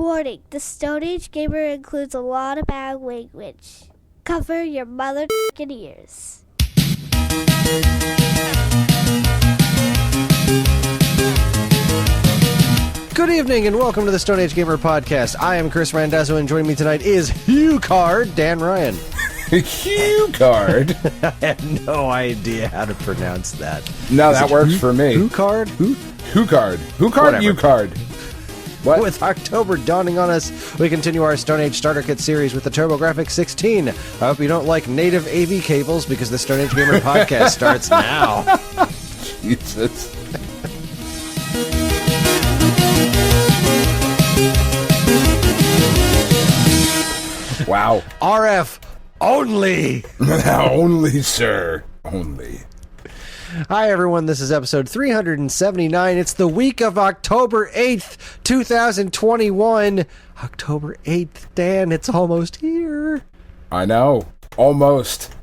Warning, the Stone Age Gamer includes a lot of bad language. Cover your mother***ing ears. Good evening and welcome to the Stone Age Gamer Podcast. I am Kris Randazzo and joining me tonight is Hugh Card, Dan Ryan. Hugh Card? I have no idea how to pronounce that. No, that works for me. Hugh Card? Who Card? Who Card? You Card. What? With October dawning on us, we continue our Stone Age Starter Kit series with the TurboGrafx 16. I hope you don't like native AV cables because the Stone Age Gamer Podcast starts now. Jesus. Wow. RF only. Only, sir. Only. Hi, everyone. This is episode 379. It's the week of October 8th, 2021. October 8th, Dan. It's almost here. I know. Almost.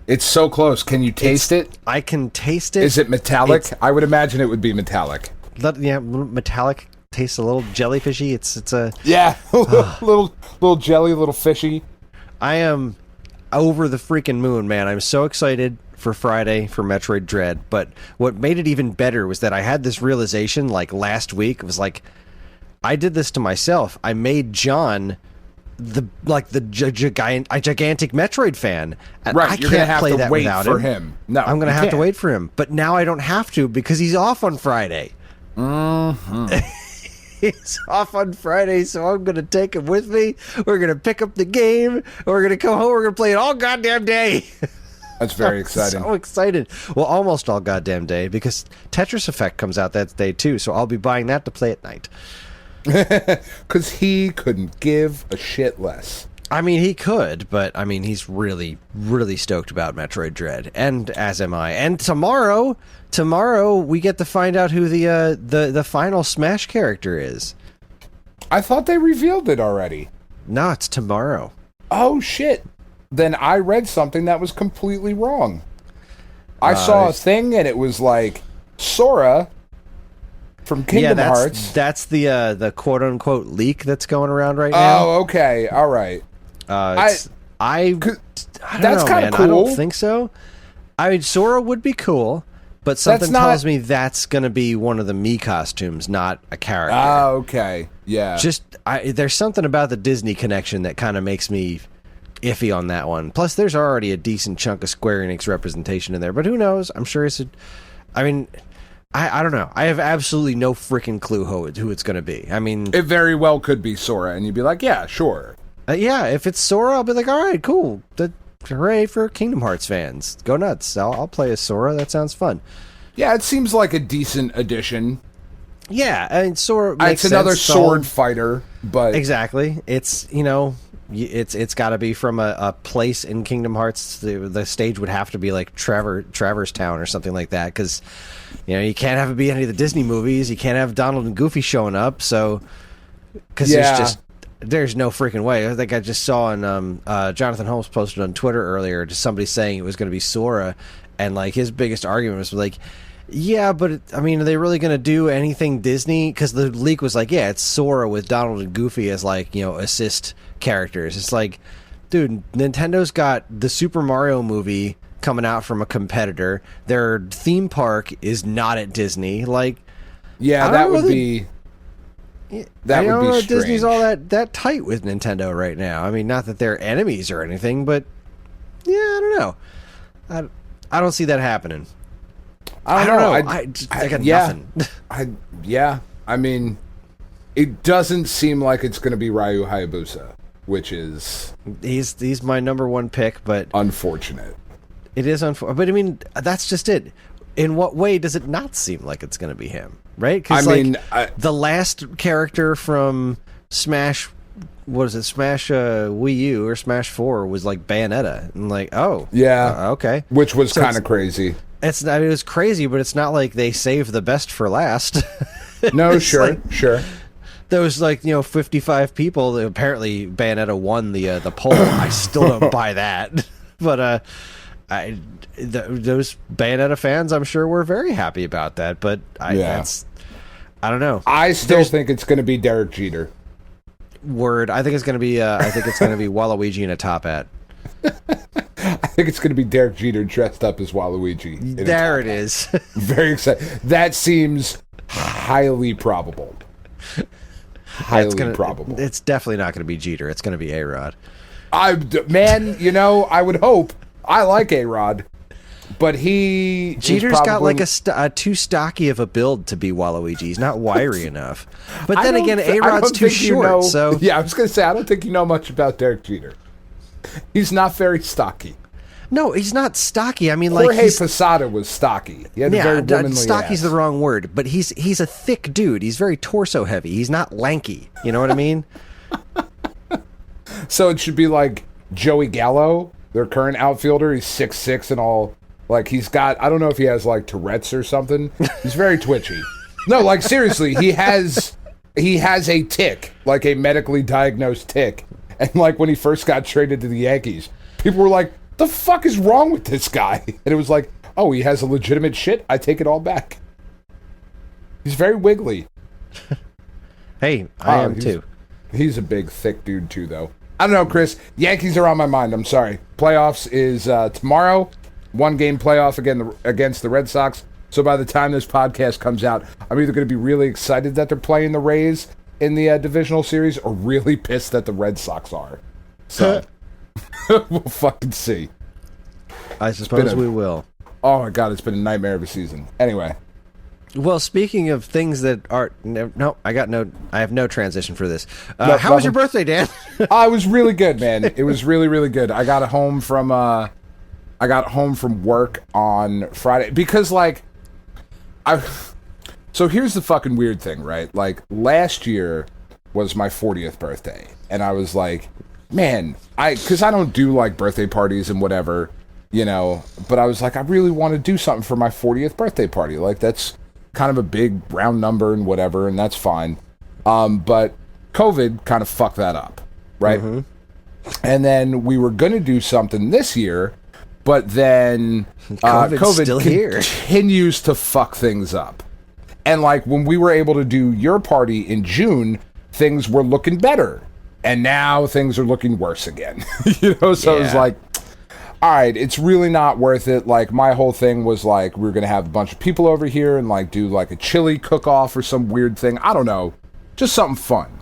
It's so close. Can you taste it? I can taste it. Is it metallic? I would imagine it would be metallic. Yeah, metallic. Tastes a little jellyfishy. It's a... Yeah. little jelly, little fishy. I am over the freaking moon, man. I'm so excited for Friday for Metroid Dread, but what made it even better was that I had this realization like last week. It was like, I did this to myself. I made John a gigantic Metroid fan. And right, I you're can't gonna have play to that wait without for him. him. No, I'm gonna have to wait for him. But now I don't have to because he's off on Friday. Mm-hmm. He's off on Friday, so I'm going to take him with me. We're going to pick up the game. And we're going to come home. We're going to play it all goddamn day. That's very exciting. So excited. Well, almost all goddamn day because Tetris Effect comes out that day too, so I'll be buying that to play at night. Because he couldn't give a shit less. I mean, he could, but I mean, he's really, really stoked about Metroid Dread, and as am I. And tomorrow we get to find out who the final Smash character is. I thought they revealed it already. No, it's tomorrow. Oh shit! Then I read something that was completely wrong. I saw a thing and it was like Sora from Kingdom Hearts. That's the quote unquote leak that's going around right now. Oh, okay, all right. I don't that's know, kind man. of cool. I don't think so. I mean, Sora would be cool, but something tells me that's going to be one of the Mii costumes, not a character. Oh, okay. Yeah. There's something about the Disney connection that kind of makes me iffy on that one. Plus, there's already a decent chunk of Square Enix representation in there, but who knows? I'm sure I don't know. I have absolutely no freaking clue who it's going to be. I mean... It very well could be Sora, and you'd be like, yeah, sure. Yeah, if it's Sora, I'll be like, all right, cool. Hooray for Kingdom Hearts fans. Go nuts. I'll play as Sora. That sounds fun. Yeah, it seems like a decent addition. Yeah, I mean, Sora makes It's another sense, sword fighter, but... Exactly. It's, it's got to be from a place in Kingdom Hearts. The stage would have to be like Traverse Town or something like that, because, you can't have it be any of the Disney movies. You can't have Donald and Goofy showing up, so... Because there's no freaking way. I think I just saw on Jonathan Holmes posted on Twitter earlier, just somebody saying it was going to be Sora, and like his biggest argument was like, yeah, but are they really going to do anything Disney? Because the leak was like, yeah, it's Sora with Donald and Goofy as like assist characters. It's like, dude, Nintendo's got the Super Mario movie coming out from a competitor. Their theme park is not at Disney. Like, yeah, that would be. That would be strange. Disney's all that tight with Nintendo right now. I mean, not that they're enemies or anything, but yeah, I don't know. I don't see that happening. I don't know. I got nothing. I mean, it doesn't seem like it's going to be Ryu Hayabusa, which is he's my number one pick, but unfortunate. It is unfortunate, but I mean, that's just it. In what way does it not seem like it's going to be him? Right? Because the last character from Smash, what is it? Smash Wii U or Smash 4 was like Bayonetta, and like, oh, yeah, okay, which was kind of crazy. It was crazy, but it's not like they saved the best for last. No, sure. There was 55 people. Apparently, Bayonetta won the poll. I still don't buy that, but those Bayonetta fans, I'm sure, were very happy about that. But I don't know. I still think it's going to be Derek Jeter. Word. I think it's going to be. I think it's going to be Waluigi in a top hat. I think it's going to be Derek Jeter dressed up as Waluigi. There it is. Very excited. That seems highly probable. Highly probable. It's definitely not going to be Jeter. It's going to be A-Rod. Man, I would hope. I like A-Rod, but Jeter's got like a too stocky of a build to be Waluigi. He's not wiry enough. But then again, A-Rod's too short. So yeah, I was going to say I don't think you know much about Derek Jeter. He's not very stocky. No, he's not stocky. I mean, Jorge Posada was stocky. He had a very womanly stocky's ass. the wrong word, but he's a thick dude. He's very torso heavy. He's not lanky. You know what I mean? So it should be like Joey Gallo, their current outfielder. He's 6'6" and all. Like he's got. I don't know if he has like Tourette's or something. He's very twitchy. No, like seriously, he has a tic, like a medically diagnosed tic. And like when he first got traded to the Yankees, people were like, the fuck is wrong with this guy? And it was like, oh, he has a legitimate shit? I take it all back. He's very wiggly. Hey, I am too. He's a big, thick dude too, though. I don't know, Chris. Yankees are on my mind. I'm sorry. Playoffs is tomorrow. 1-game playoff against the Red Sox. So by the time this podcast comes out, I'm either going to be really excited that they're playing the Rays in the divisional series or really pissed that the Red Sox are. So... we'll fucking see. I suppose we will. Oh my god, it's been a nightmare of a season. Anyway. Well, speaking of things that are I have no transition for this. How was your birthday, Dan? It was really good, man. It was really, really good. I got home from work on Friday because so here's the fucking weird thing, right? Like last year was my 40th birthday, and I was like, man, because I don't do like birthday parties and whatever, but I was like, I really want to do something for my 40th birthday party. Like that's kind of a big round number and whatever, and that's fine. But COVID kind of fucked that up, right? Mm-hmm. And then we were going to do something this year, but then COVID still here. Continues to fuck things up. And like when we were able to do your party in June, things were looking better. And now things are looking worse again. So It was like, all right, it's really not worth it. Like my whole thing was like, we were going to have a bunch of people over here and like do like a chili cook-off or some weird thing. I don't know. Just something fun.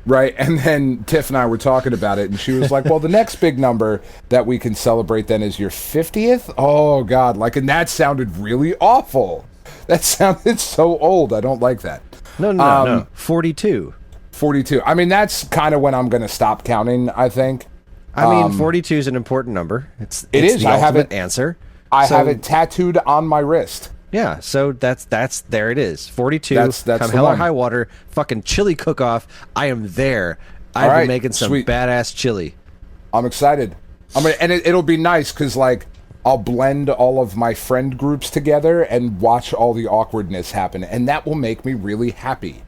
Right? And then Tiff and I were talking about it and she was like, well, the next big number that we can celebrate then is your 50th? Oh, God. And that sounded really awful. That sounded so old. I don't like that. No. 42. 42. I mean, that's kind of when I'm going to stop counting, I think. 42 is an important number. It is. I have it. Answer. I have it tattooed on my wrist. Yeah, so that's there it is. 42. That's come hell or high water. Fucking chili cook-off. I am there. I've been making some badass chili. I'm excited. And it'll be nice because I'll blend all of my friend groups together and watch all the awkwardness happen, and that will make me really happy.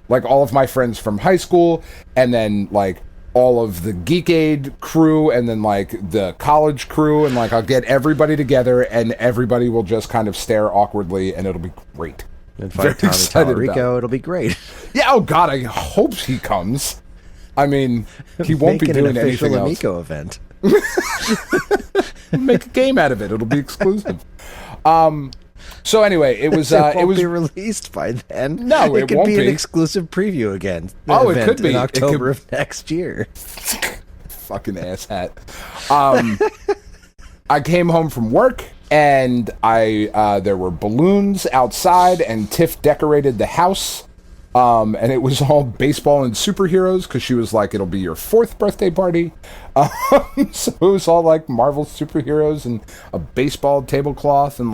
Like all of my friends from high school, and then all of the Geek Aid crew, and then the college crew, and I'll get everybody together, and everybody will just kind of stare awkwardly, and it'll be great. And fight Tommy Tallarico, it'll be great. Yeah, oh God, I hope he comes. I mean, he won't be doing anything else. Amico event. Make a game out of it. It'll be exclusive. So anyway, it was. It was be released by then. No, it could won't be be an exclusive preview again. It could be in October of next year. Fucking asshat. I came home from work and there were balloons outside, and Tiff decorated the house. And it was all baseball and superheroes because she was like, "It'll be your 4th birthday party." So it was all Marvel superheroes and a baseball tablecloth, and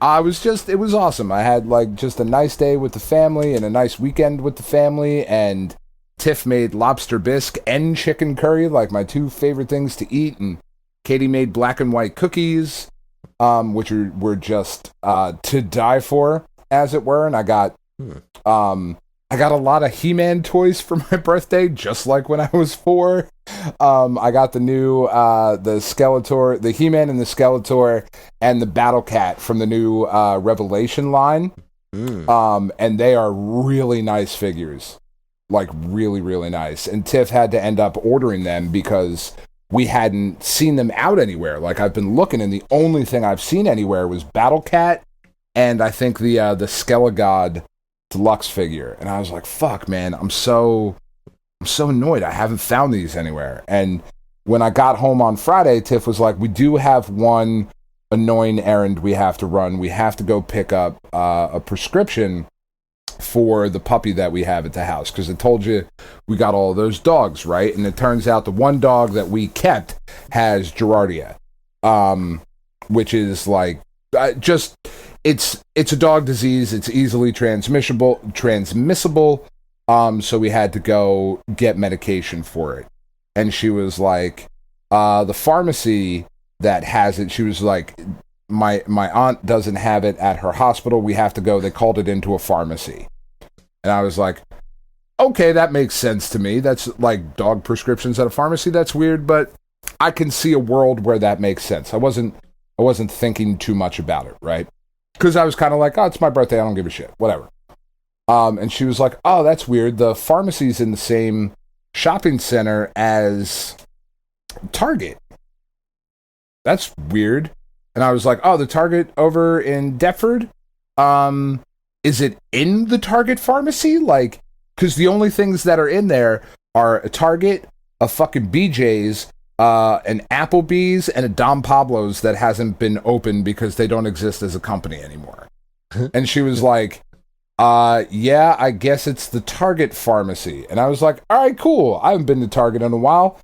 it was awesome. I had just a nice day with the family and a nice weekend with the family, and Tiff made lobster bisque and chicken curry, my 2 favorite things to eat, and Katie made black and white cookies, which were just to die for, as it were, and I got a lot of He-Man toys for my birthday, just like when I was 4. I got the new, the Skeletor, the He-Man and the Skeletor, and the Battle Cat from the new Revelation line. And they are really nice figures. like really, really nice. And Tiff had to end up ordering them because we hadn't seen them out anywhere. Like, I've been looking, and the only thing I've seen anywhere was Battle Cat and I think the Skelegod deluxe figure. And I was like, fuck, man, I'm so annoyed. I haven't found these anywhere. And when I got home on Friday, Tiff was like, we do have one annoying errand we have to run. We have to go pick up a prescription for the puppy that we have at the house, because I told you we got all those dogs, right? And it turns out the one dog that we kept has Giardia, which is like it's a dog disease. It's easily transmissible. So we had to go get medication for it. And she was like, the pharmacy that has it, she was like, my aunt doesn't have it at her hospital. We have to go. They called it into a pharmacy. And I was like, okay, that makes sense to me. That's like dog prescriptions at a pharmacy. That's weird, but I can see a world where that makes sense. I wasn't thinking too much about it, right? Because I was kind of like, oh, it's my birthday. I don't give a shit. Whatever. And she was like, oh, that's weird. The pharmacy's in the same shopping center as Target. That's weird. And I was like, oh, the Target over in Deptford? Is it in the Target pharmacy? Like, because the only things that are in there are a Target, a fucking BJ's, an Applebee's, and a Dom Pablo's that hasn't been opened because they don't exist as a company anymore. And she was like, yeah, I guess it's the Target pharmacy. And I was like, all right, cool. I haven't been to Target in a while.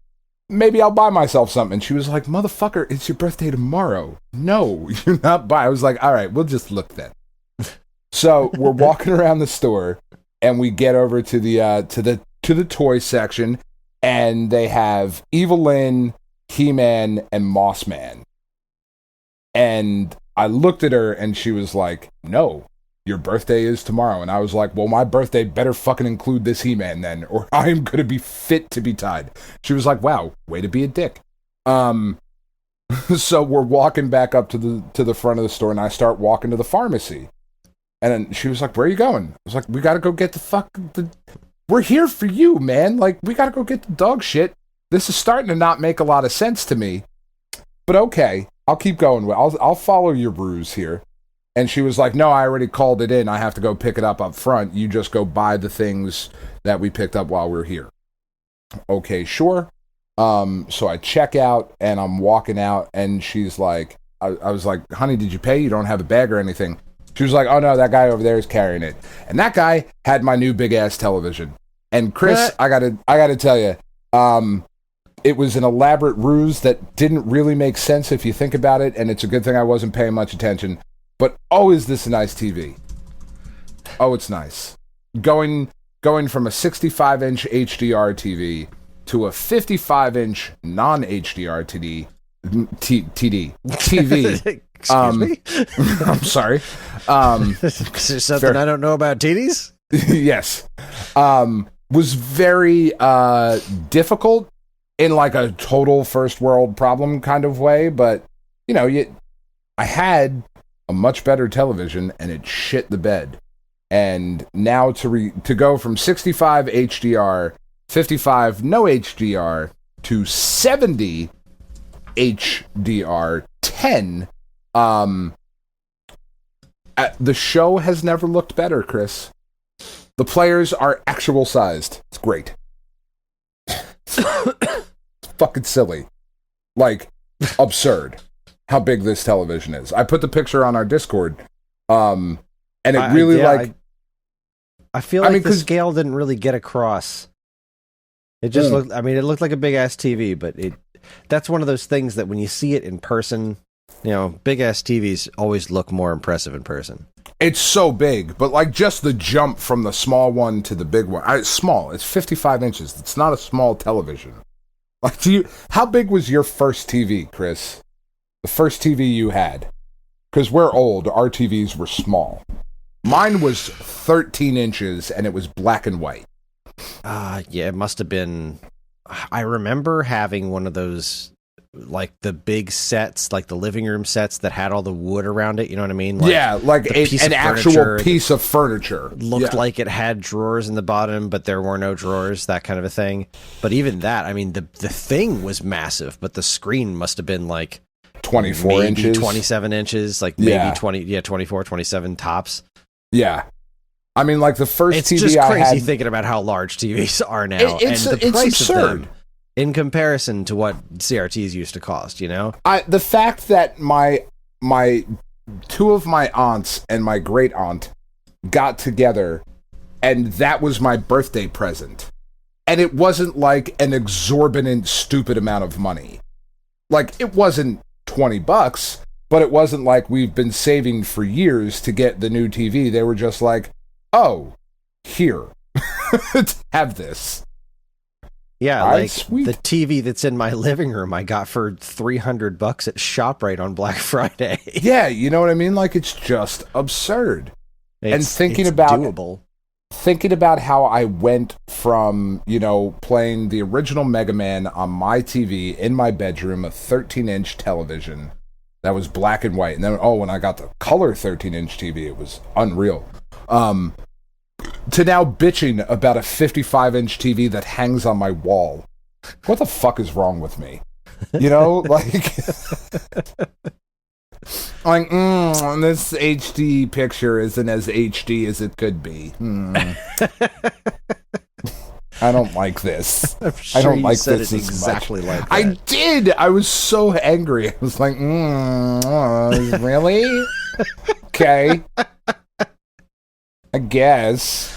Maybe I'll buy myself something. And she was like, motherfucker, it's your birthday tomorrow. No, you're not buying. I was like, all right, we'll just look then. So we're walking around the store, and we get over to the toy section, and they have Evelyn, He-Man, and Mossman. And I looked at her, and she was like, no, your birthday is tomorrow. And I was like, well, my birthday better fucking include this He-Man then, or I am going to be fit to be tied. She was like, wow, way to be a dick. So we're walking back up to the front of the store, and I start walking to the pharmacy. And then she was like, where are you going? I was like, we got to go get we're here for you, man. Like, we got to go get the dog shit. This is starting to not make a lot of sense to me. But okay, I'll keep going. I'll follow your ruse here. And she was like, no, I already called it in. I have to go pick it up front. You just go buy the things that we picked up while we're here. Okay, sure. So I check out, and I'm walking out, and she's like, I was like, honey, did you pay? You don't have a bag or anything. She was like, oh no, that guy over there is carrying it. And that guy had my new big ass television. And Chris, I gotta tell you, it was an elaborate ruse that didn't really make sense if you think about it. And it's a good thing I wasn't paying much attention. But oh, is this a nice TV? Oh, it's nice. Going from a 65-inch HDR TV to a 55-inch non-HDR TV. Excuse me? I'm sorry. Is there something I don't know about TDs? Yes. Was very difficult in like a total first world problem kind of way, but you know, I had a much better television, and it shit the bed. And now to go from 65 HDR, 55 no HDR to 70 HDR 10, the show has never looked better, Chris. The players are actual sized. It's great. It's fucking silly. Like, absurd how big this television is. I put the picture on our Discord, and it really I feel like the scale didn't really get across. It just looked, it looked like a big ass TV, but that's one of those things that when you see it in person, you know, big ass TVs always look more impressive in person. It's so big, but like just the jump from the small one to the big one. It's small. It's 55 inches. It's not a small television. Like, how big was your first TV, Chris? The first TV you had? Because we're old. Our TVs were small. Mine was 13 inches, and it was black and white. Yeah, it must have been. I remember having one of those like the big sets, like the living room sets that had all the wood around it. You know what I mean? Like, yeah, like an actual piece of furniture. Looked like it had drawers in the bottom, but there were no drawers, that kind of a thing. But even that, I mean, the thing was massive, but the screen must have been like 24 inches, 27 inches, like maybe 24, 27 tops. Yeah. I mean, like the first it's TV just crazy I had, thinking about how large TVs are now, and the price absurd. of them in comparison to what CRTs used to cost. You know, the fact that my two of my aunts and my great aunt got together, and that was my birthday present, and it wasn't like an exorbitant, stupid amount of money. Like it wasn't $20, but it wasn't like we've been saving for years to get the new TV. They were just like, oh, here, have this. Yeah, all like right, sweet. The TV that's in my living room I got for $300 at ShopRite on Black Friday. Yeah, you know what I mean? Like it's just absurd. It's thinking about how I went from, you know, playing the original Mega Man on my TV in my bedroom, a 13-inch television that was black and white. And then, when I got the color 13-inch TV, it was unreal. To now bitching about a 55-inch TV that hangs on my wall. What the fuck is wrong with me? You know, like... like, this HD picture isn't as HD as it could be. I don't like this. Sure I don't like said this it as exactly much. like that. I did. I was so angry. I was like, really? Okay. I guess.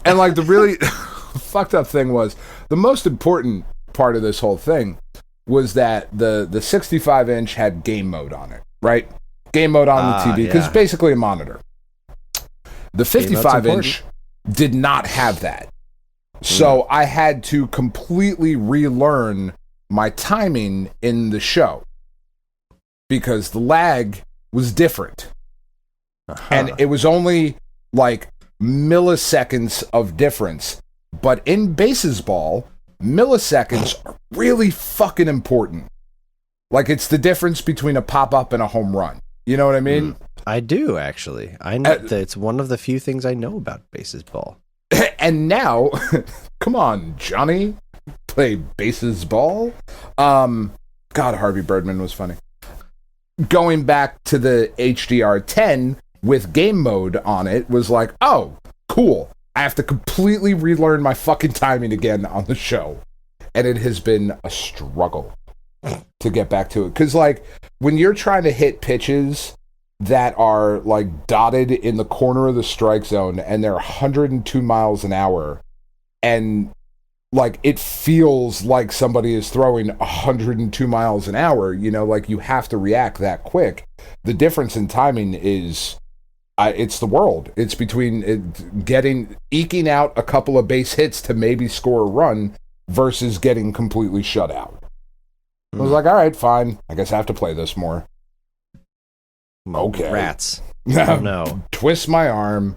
And like the really fucked up thing was, the most important part of this whole thing was that the 65-inch had game mode on it, right? Game mode on the TV, because it's basically a monitor. The 55-inch did not have that. So I had to completely relearn my timing in the show, because the lag was different. And it was only like milliseconds of difference. But in baseball, milliseconds are really fucking important. Like it's the difference between a pop-up and a home run. You know what I mean? I do, actually. I know that it's one of the few things I know about baseball. And now, come on, Johnny, play baseball. God, Harvey Birdman was funny. Going back to the HDR10 with game mode on it was like, oh, cool. I have to completely relearn my fucking timing again on the show. And it has been a struggle to get back to it. Because, like, when you're trying to hit pitches that are, like, dotted in the corner of the strike zone and they're 102 miles an hour, and, like, it feels like somebody is throwing 102 miles an hour, you know, like, you have to react that quick. The difference in timing is... it's the world. It's between eking out a couple of base hits to maybe score a run versus getting completely shut out. I was like, all right, fine. I guess I have to play this more. Okay. Rats. Oh, no. Twist my arm.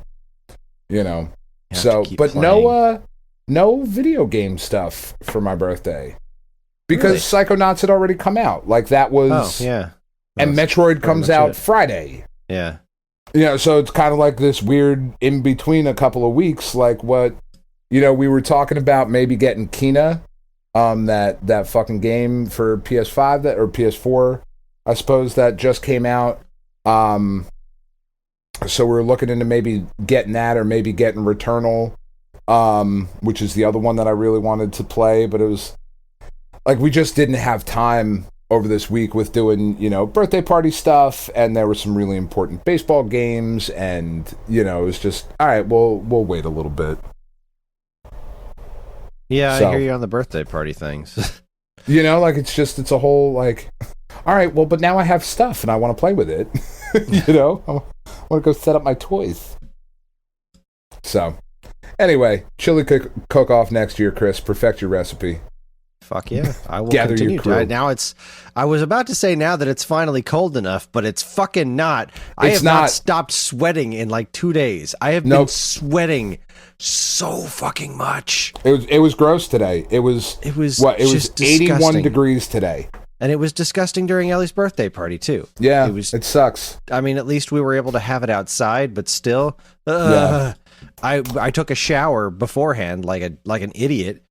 You know. So, but playing. no video game stuff for my birthday. Because Psychonauts had already come out. Like that was... Oh, yeah. And Metroid comes out Friday. Yeah. You know, so it's kind of like this weird in between a couple of weeks, like what, you know, we were talking about maybe getting Kena, that fucking game for PS5 or PS4, I suppose, that just came out. So we're looking into maybe getting that, or maybe getting Returnal, which is the other one that I really wanted to play, but it was like we just didn't have time over this week with doing, you know, birthday party stuff, and there were some really important baseball games, and, you know, it was just, all right, we'll wait a little bit. Yeah, I hear you on the birthday party things. You know, like, it's a whole, like, all right, well, but now I have stuff, and I want to play with it. You know? I want to go set up my toys. So, anyway, chili cook-off next year, Kris. Perfect your recipe. Fuck yeah. I will Gather continue your crew. Now I was about to say now that it's finally cold enough, but it's fucking not. I have not stopped sweating in like 2 days. I have been sweating so fucking much. It was gross today. It was 81 disgusting. degrees today. And it was disgusting during Ellie's birthday party, too. Yeah, it sucks. I mean, at least we were able to have it outside, but still. I took a shower beforehand like an idiot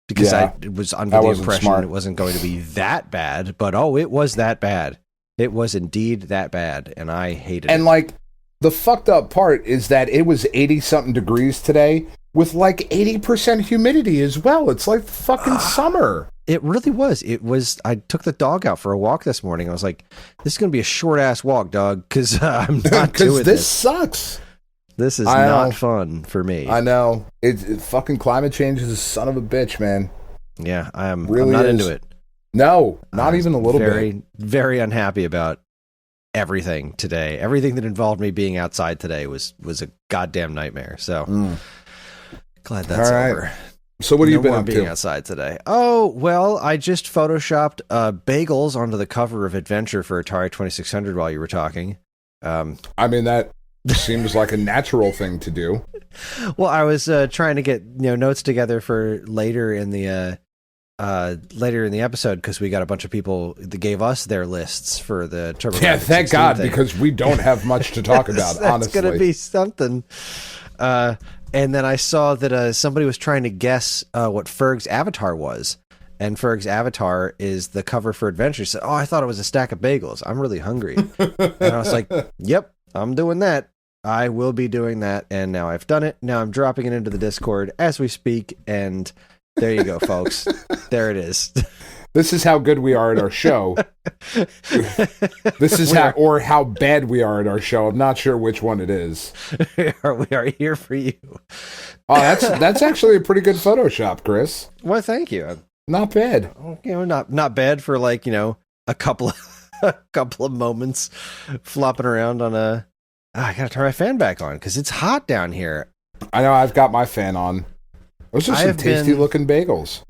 because I was under the impression it wasn't going to be that bad. But, it was that bad. It was indeed that bad, and I hated it. And, like, the fucked up part is that it was 80-something degrees today with, like, 80% humidity as well. It's like fucking summer. It really was. I took the dog out for a walk this morning. I was like, this is going to be a short-ass walk, dog, because I'm not doing this. This sucks. This is not fun for me. I know. It fucking climate change is a son of a bitch, man. Yeah, I'm not into it. No, not even a little bit. Very, very unhappy about everything today. Everything that involved me being outside today was a goddamn nightmare. So glad that's over. So what have you been more up being to? Outside today? Oh, well, I just photoshopped bagels onto the cover of Adventure for Atari 2600 while you were talking. I mean, that seems like a natural thing to do. Well, I was trying to get notes together for later in the episode because we got a bunch of people that gave us their lists for the TurboGrafx. Yeah, thank God, thing. Because we don't have much to talk about. That's honestly, going to be something. And then I saw that somebody was trying to guess what Ferg's avatar was. And Ferg's avatar is the cover for Adventure. So, I thought it was a stack of bagels. I'm really hungry. And I was like, yep, I'm doing that. I will be doing that. And now I've done it. Now I'm dropping it into the Discord as we speak. And there you go, folks. There it is. This is how good we are at our show. This is how bad we are at our show. I'm not sure which one it is. We are here for you. Oh, that's actually a pretty good Photoshop, Kris. Well, thank you. Not bad. Not bad for a couple of moments flopping around on a. I gotta turn my fan back on because it's hot down here. I know. I've got my fan on. Those are some tasty looking bagels.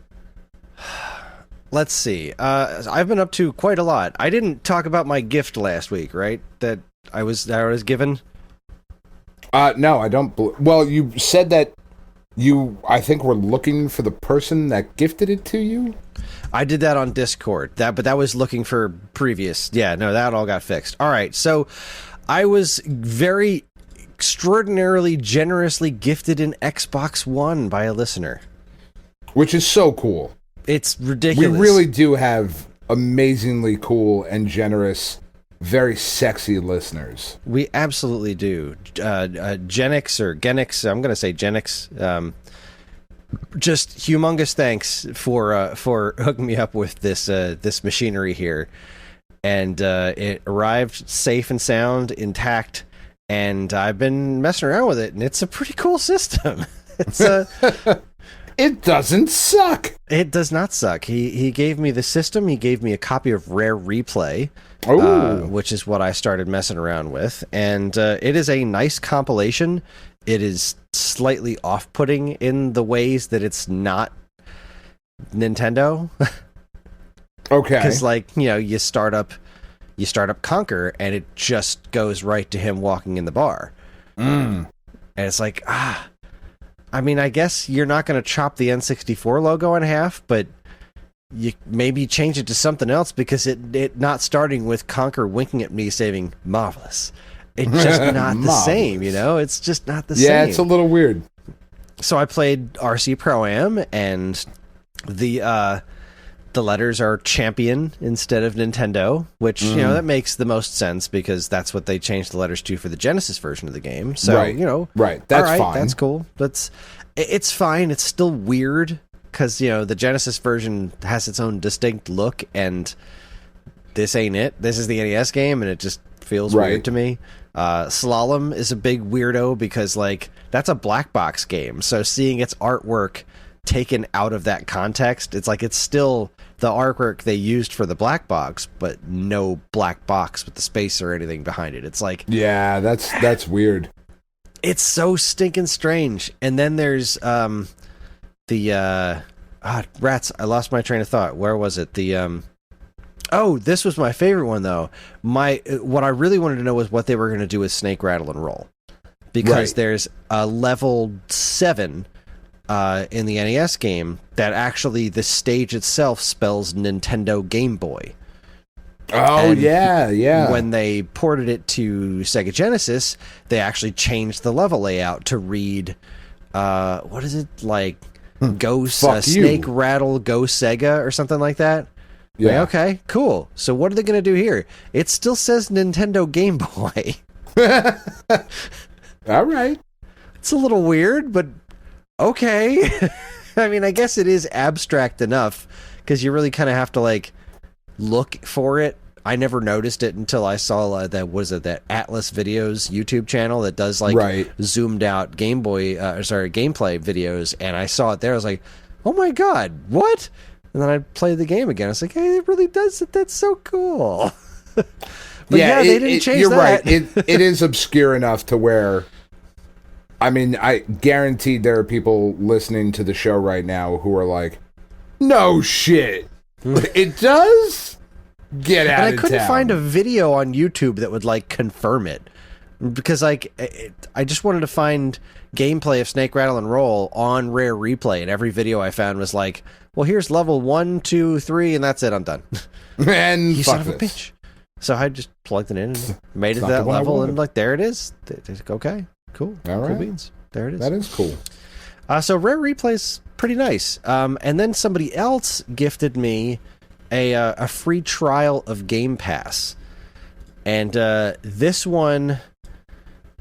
Let's see. I've been up to quite a lot. I didn't talk about my gift last week, right? That I was given. No, I don't. Well, you said that I think, were looking for the person that gifted it to you. I did that on Discord. But that was looking for previous. Yeah, no, that all got fixed. All right, so I was very extraordinarily generously gifted an Xbox One by a listener, which is so cool. It's ridiculous. We really do have amazingly cool and generous, very sexy listeners. We absolutely do. Genix or Genix, I'm going to say Genix. Just humongous thanks for hooking me up with this machinery here, and it arrived safe and sound, intact, and I've been messing around with it, and it's a pretty cool system. It's It doesn't suck. It does not suck. He gave me the system. He gave me a copy of Rare Replay, which is what I started messing around with. And it is a nice compilation. It is slightly off-putting in the ways that it's not Nintendo. Okay. Because, you start up Conker, and it just goes right to him walking in the bar. And it's like, I mean, I guess you're not going to chop the N64 logo in half, but you maybe change it to something else because it not starting with Conker winking at me saying marvelous. It's just not the same, It's just not the same. Yeah, it's a little weird. So I played RC Pro-Am, and the letters are champion instead of Nintendo, which, that makes the most sense because that's what they changed the letters to for the Genesis version of the game. So, Right. That's fine. That's cool. It's fine. It's still weird because, the Genesis version has its own distinct look, and this ain't it. This is the NES game, and it just feels weird to me. Slalom is a big weirdo because, that's a black box game. So seeing its artwork taken out of that context, it's like it's still the artwork they used for the black box, but no black box with the space or anything behind it. It's like, yeah, that's weird. It's so stinking strange. And then there's rats. I lost my train of thought. Where was it? This was my favorite one though. What I really wanted to know was what they were going to do with Snake, Rattle, and Roll, because there's a level 7 in the NES game that actually the stage itself spells Nintendo Game Boy. Oh, and yeah. when they ported it to Sega Genesis, they actually changed the level layout to read, what is it, like, Go Snake Rattle Go Sega or something like that? Yeah. Like, okay, cool. So what are they going to do here? It still says Nintendo Game Boy. All right. It's a little weird, but okay. I mean, I guess it is abstract enough because you really kind of have to, like, look for it. I never noticed it until I saw that Atlas Videos YouTube channel that does, like, zoomed out gameplay videos, and I saw it there. I was like, oh my god, what? And then I played the game again. I was like, hey, it really does it. That's so cool. But yeah, they didn't change you're that. You're right. It is obscure enough to where, I mean, I guaranteed there are people listening to the show right now who are like, no shit. It does? Get out of town. And I couldn't find a video on YouTube that would, like, confirm it. Because, like, I just wanted to find gameplay of Snake Rattle and Roll on Rare Replay, and every video I found was like, well, here's level 1, 2, 3, and that's it, I'm done. And you son of a bitch. So I just plugged it in and made it to that level, and, like, there it is. Okay, cool. All right. Cool beans. There it is. That is cool. So Rare Replay's pretty nice. And then somebody else gifted me a free trial of Game Pass. And this one,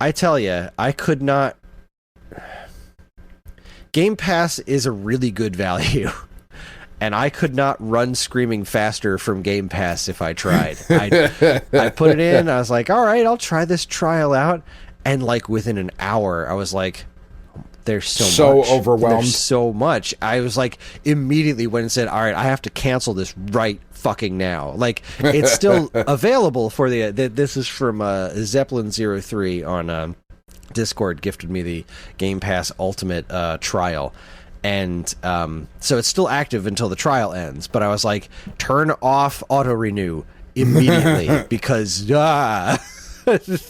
I tell you, I could not... Game Pass is a really good value. And I could not run screaming faster from Game Pass if I tried. I put it in, I was like, all right, I'll try this trial out. And, like, within an hour, I was like, there's so much. Overwhelmed. There's so much. I was like, immediately went and said, all right, I have to cancel this right fucking now. Like, it's still available for this is from Zeppelin03 on Discord, gifted me the Game Pass Ultimate trial. And so it's still active until the trial ends. But I was like, turn off auto renew immediately because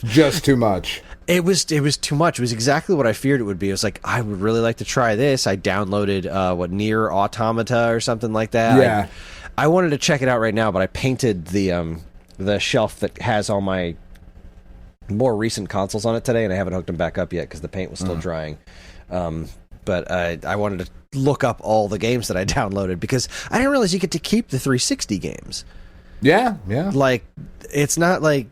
just too much. It was too much. It was exactly what I feared it would be. It was like, I would really like to try this. I downloaded Nier Automata or something like that. Yeah. I wanted to check it out right now, but I painted the shelf that has all my more recent consoles on it today, and I haven't hooked them back up yet because the paint was still drying. But I wanted to look up all the games that I downloaded because I didn't realize you get to keep the 360 games. Yeah. Like, it's not like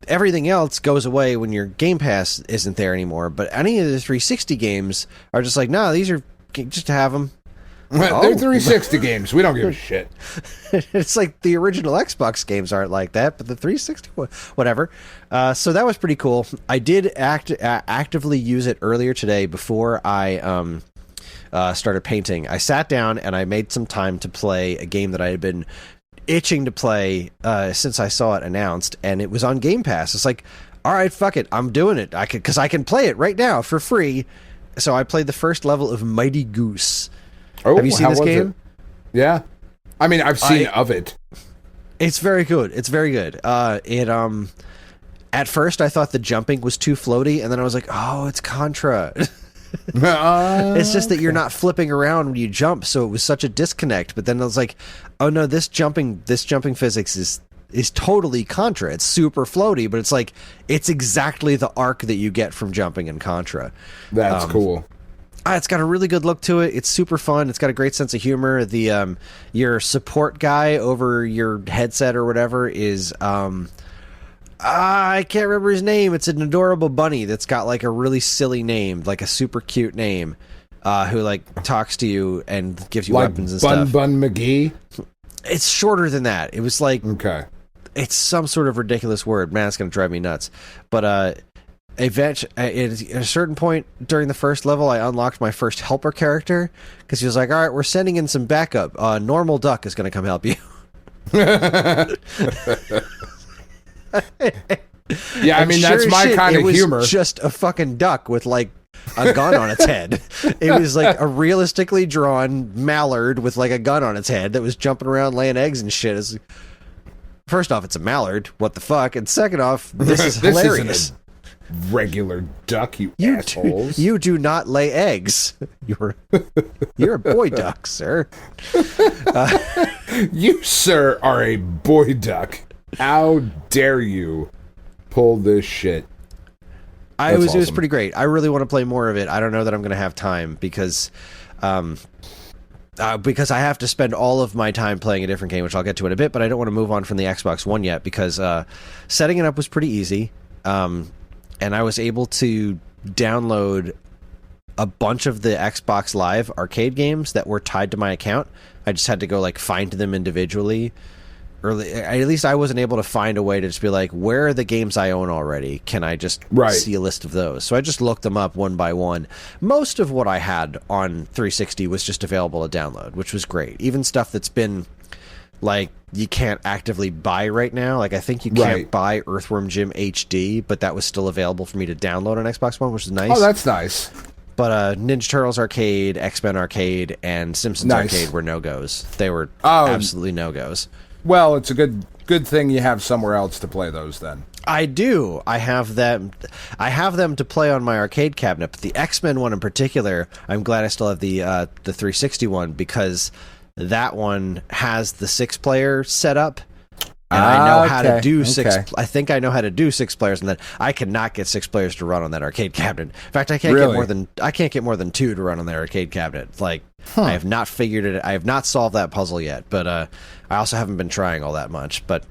everything else goes away when your Game Pass isn't there anymore, but any of the 360 games are just like, no, these are just to have them. They're 360 games. We don't give a shit. It's like the original Xbox games aren't like that, but the 360, whatever. So that was pretty cool. I did actively use it earlier today before I started painting. I sat down and I made some time to play a game that I had been itching to play since I saw it announced, and it was on Game Pass. It's like, all right, fuck it, I'm doing it. Because I can play it right now for free. So I played the first level of Mighty Goose. Oh, have you seen this game? Yeah, I mean, I've seen of it. It's very good. It's very good. At first, I thought the jumping was too floaty, and then I was like, oh, it's Contra. It's just that you're not flipping around when you jump, so it was such a disconnect. But then I was like, oh no, this jumping physics is totally Contra. It's super floaty, but it's like it's exactly the arc that you get from jumping in Contra. That's cool. It's got a really good look to it. It's super fun. It's got a great sense of humor. The your support guy over your headset or whatever is I can't remember his name. It's an adorable bunny that's got like a really silly name, like a super cute name, who like talks to you and gives you weapons and stuff. Bun McGee? It's shorter than that. It was like, okay, it's some sort of ridiculous word. Man, it's going to drive me nuts. But at a certain point during the first level, I unlocked my first helper character because he was like, all right, we're sending in some backup. Normal Duck is going to come help you. Yeah, I mean, that's my kind of humor. It was just a fucking duck with like a gun on its head. It was like a realistically drawn mallard with like a gun on its head that was jumping around laying eggs and shit. It's, first off, it's a mallard. What the fuck? And second off, this is hilarious. Regular duck, you assholes. You do not lay eggs. You're a boy duck, sir. You, sir, are a boy duck. How dare you pull this shit? It was pretty great. I really want to play more of it. I don't know that I'm going to have time because I have to spend all of my time playing a different game, which I'll get to in a bit, but I don't want to move on from the Xbox One yet because setting it up was pretty easy. And I was able to download a bunch of the Xbox Live arcade games that were tied to my account. I just had to go find them individually. At least I wasn't able to find a way to just be like, where are the games I own already? Can I just see a list of those? So I just looked them up one by one. Most of what I had on 360 was just available to download, which was great. Even stuff that's been you can't actively buy right now. I think you can't buy Earthworm Jim HD, but that was still available for me to download on Xbox One, which is nice. Oh, that's nice. But Ninja Turtles Arcade, X-Men Arcade, and Simpsons Arcade were no-goes. They were absolutely no-goes. Well, it's a good thing you have somewhere else to play those then. I do. I have them to play on my arcade cabinet, but the X-Men one in particular, I'm glad I still have the 360 one because that one has the 6-player setup. And I know how to do six. I think I know how to do 6 players, and then I cannot get 6 players to run on that arcade cabinet. In fact, I can't get more than 2 to run on that arcade cabinet. I have not figured it. I have not solved that puzzle yet. But I also haven't been trying all that much. But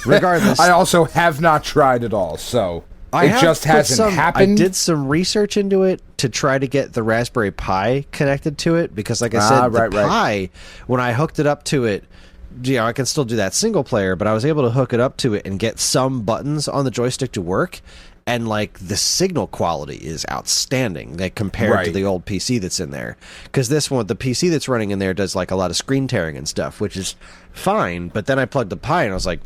regardless, I also have not tried at all. So it just hasn't happened. I did some research into it to try to get the Raspberry Pi connected to it because, like I said, the Pi, when I hooked it up to it. I can still do that single player, but I was able to hook it up to it and get some buttons on the joystick to work, and the signal quality is outstanding compared to the old PC that's in there. Because this one, the PC that's running in there does a lot of screen tearing and stuff, which is fine. But then I plugged the Pi and I was like,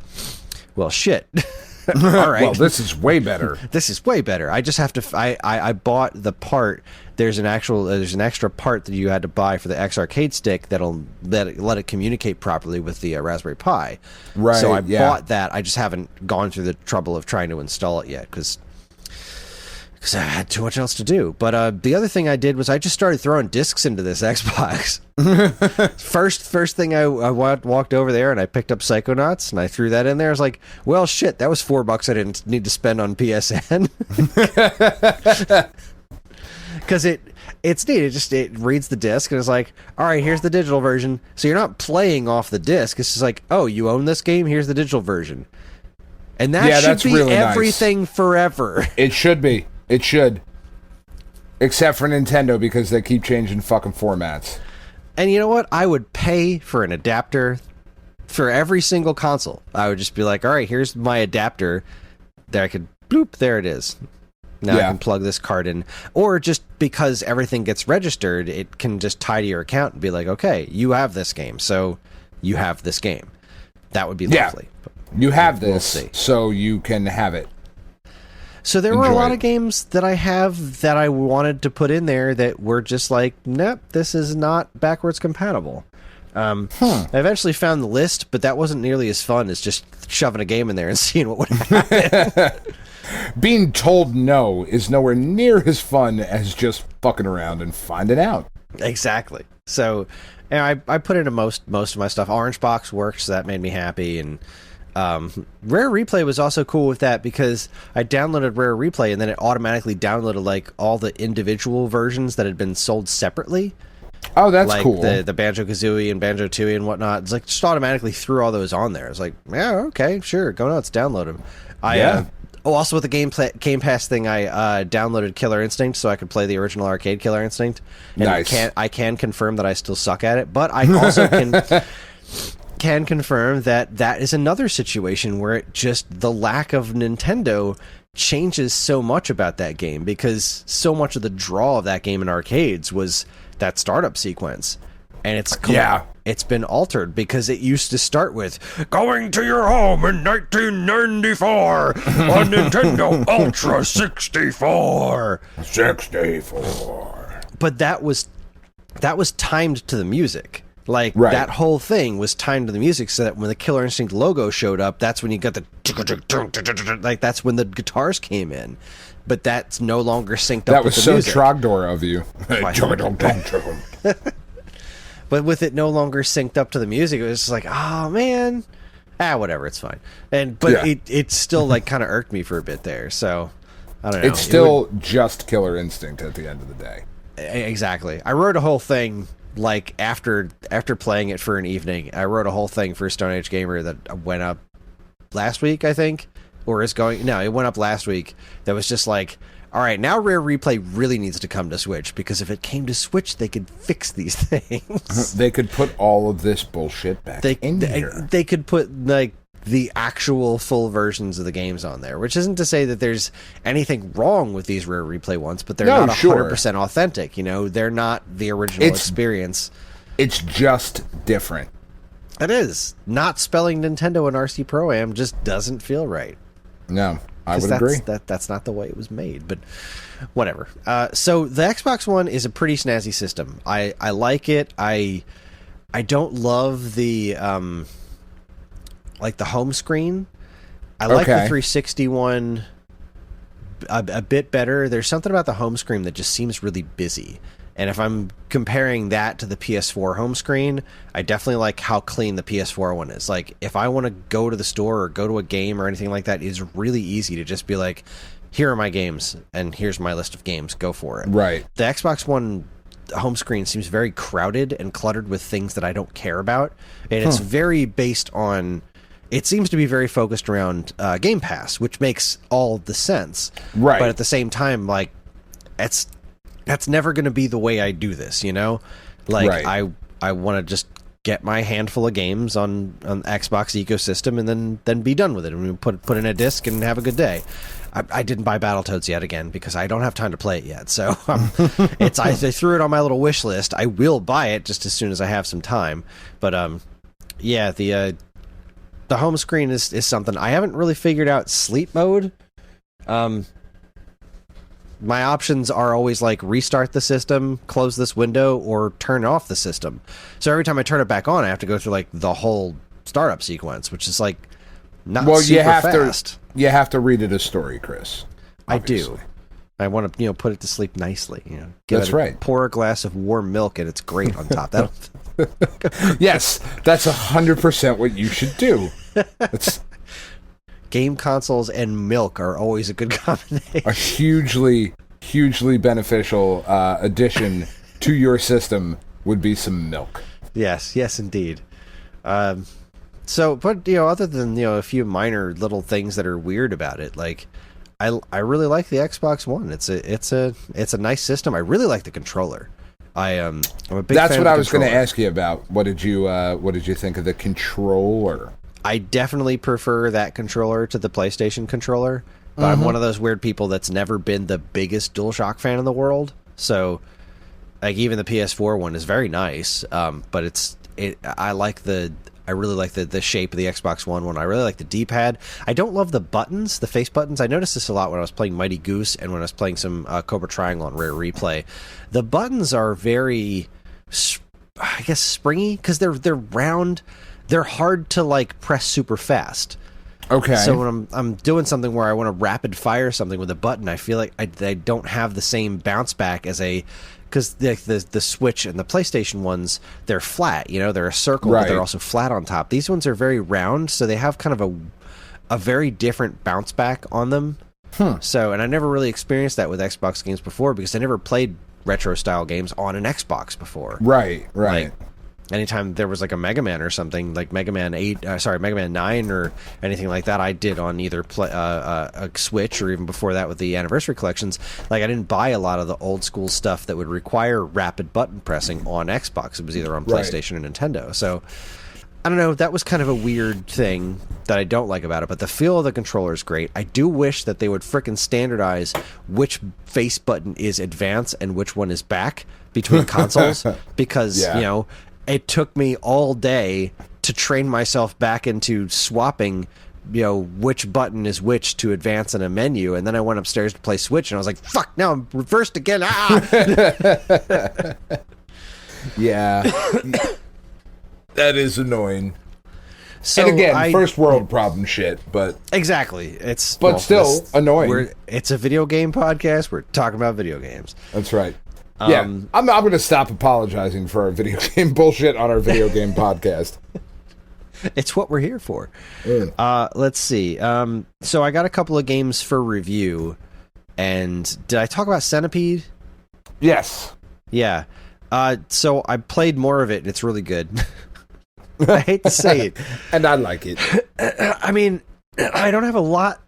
well, shit. All right. Well, this is way better. This is way better. I just have to. I bought the part. There's an extra part that you had to buy for the X arcade stick that'll let it communicate properly with the Raspberry Pi. Right. So I bought that. I just haven't gone through the trouble of trying to install it yet because I had too much else to do. But the other thing I did was I just started throwing discs into this Xbox. First thing I walked over there and I picked up Psychonauts and I threw that in there. I was like, well, shit, that was $4 I didn't need to spend on PSN. Because it's neat. It reads the disc and it's like, all right, here's the digital version. So you're not playing off the disc. It's just like, oh, you own this game? Here's the digital version. And that should be really everything nice. Forever. It should be. It should. Except for Nintendo because they keep changing fucking formats. And you know what? I would pay for an adapter for every single console. I would just be like, all right, here's my adapter. There I could, bloop, there it is. Now I can plug this card in. Or just because everything gets registered, it can just tie to your account and be like, okay, you have this game, so you have this game. That would be lovely. You have this, so you can have it. So there were a lot of games that I have that I wanted to put in there that were just like, nope, this is not backwards compatible. I eventually found the list, but that wasn't nearly as fun as just shoving a game in there and seeing what would happen. Being told no is nowhere near as fun as just fucking around and finding out. Exactly. So I put into most of my stuff. Orange Box worked, so that made me happy. And Rare Replay was also cool with that because I downloaded Rare Replay and then it automatically downloaded all the individual versions that had been sold separately. Oh, that's cool. The Banjo-Kazooie and Banjo-Tooie and whatnot. It's just automatically threw all those on there. It's like, yeah, okay, sure, go nuts, download them. Also with the Game Pass thing, I downloaded Killer Instinct so I could play the original arcade Killer Instinct. And nice. I can confirm that I still suck at it, but I also can confirm that is another situation where the lack of Nintendo changes so much about that game because so much of the draw of that game in arcades was that startup sequence. And it's been altered because it used to start with going to your home in 1994 on Nintendo Ultra 64. 64. But that was timed to the music. That whole thing was timed to the music so that when the Killer Instinct logo showed up, that's when you got the that's when the guitars came in. But that's no longer synced up with the music. That was so Trogdor of you. But with it no longer synced up to the music, it was just like, oh man, whatever, it's fine. But Yeah. it still like kind of irked me for a bit there. So I don't know. It's still just Killer Instinct at the end of the day. Exactly. I wrote a whole thing like after playing it for an evening. I wrote a whole thing for Stone Age Gamer that went up last week, I think, or is going. No, it went up last week. That was just like, all right, now Rare Replay really needs to come to Switch, because if it came to Switch, they could fix these things. They could put all of this bullshit back in here. They could put like the actual full versions of the games on there, which isn't to say that there's anything wrong with these Rare Replay ones, but they're not 100% authentic. You know, they're not the original experience. It's just different. It is. Not spelling Nintendo and RC Pro-Am just doesn't feel right. No, I would agree. That's not the way it was made, but whatever. So the Xbox One is a pretty snazzy system. I like it. I don't love the like the home screen. I like the 360 one a bit better. There's something about the home screen that just seems really busy. And if I'm comparing that to the PS4 home screen, I definitely like how clean the PS4 one is. Like, if I want to go to the store or go to a game or anything like that, it's really easy to just be like, here are my games, and here's my list of games. Go for it. Right. The Xbox One home screen seems very crowded and cluttered with things that I don't care about. And it's very based on... It seems to be very focused around Game Pass, which makes all the sense. Right. But at the same time, like, that's never going to be the way I do this, you know? Like, right. I want to just get my handful of games on Xbox ecosystem and then be done with it. And put in a disc and have a good day. I didn't buy Battletoads yet again because I don't have time to play it yet. So I threw it on my little wish list. I will buy it just as soon as I have some time. But yeah, the home screen is something. I haven't really figured out sleep mode. My options are always like restart the system, close this window, or turn off the system. So every time I turn it back on, I have to go through like the whole startup sequence, which is like not super fast. You have to read it a story, Chris. Obviously. I do. I want to put it to sleep nicely. That's right. Pour a glass of warm milk, and it's great on top. Yes, that's 100% what you should do. Game consoles and milk are always a good combination. A hugely beneficial addition to your system would be some milk. Yes, indeed. But other than a few minor little things that are weird about it, like I really like the Xbox One. It's a nice system. I really like the controller. I'm a big fan of the controller. That's what I was going to ask you about. What did you think of the controller? I definitely prefer that controller to the PlayStation controller, but I'm one of those weird people that's never been the biggest DualShock fan in the world. So, like, even the PS4 one is very nice, but I really like the shape of the Xbox One. I really like the D-pad. I don't love the buttons, the face buttons. I noticed this a lot when I was playing Mighty Goose and when I was playing some Cobra Triangle on Rare Replay. The buttons are very, I guess, springy because they're round. They're hard to like press super fast. Okay. So when I'm doing something where I want to rapid fire something with a button, I feel like I don't have the same bounce back as because the Switch and the PlayStation ones, they're flat. They're a circle, but they're also flat on top. These ones are very round, so they have kind of a very different bounce back on them. So, and I never really experienced that with Xbox games before because I never played retro style games on an Xbox before. Right. Like, anytime there was like a Mega Man or something, like Mega Man 9 or anything like that, I did on either a Switch or even before that with the Anniversary Collections. Like, I didn't buy a lot of the old school stuff that would require rapid button pressing on Xbox. It was either on PlayStation or Nintendo. So, I don't know, that was kind of a weird thing that I don't like about it, but the feel of the controller is great. I do wish that they would frickin' standardize which face button is advance and which one is back between consoles, because, it took me all day to train myself back into swapping, which button is which to advance in a menu. And then I went upstairs to play Switch, and I was like, fuck, now I'm reversed again. Yeah. That is annoying. So and again, first world problem shit, but... Exactly. Still annoying. It's a video game podcast. We're talking about video games. That's right. Yeah, I'm going to stop apologizing for our video game bullshit on our video game podcast. It's what we're here for. Mm. Let's see. So I got a couple of games for review, and did I talk about Centipede? Yes. Yeah. So I played more of it, and it's really good. I hate to say it. And I like it. I mean, I don't have a lot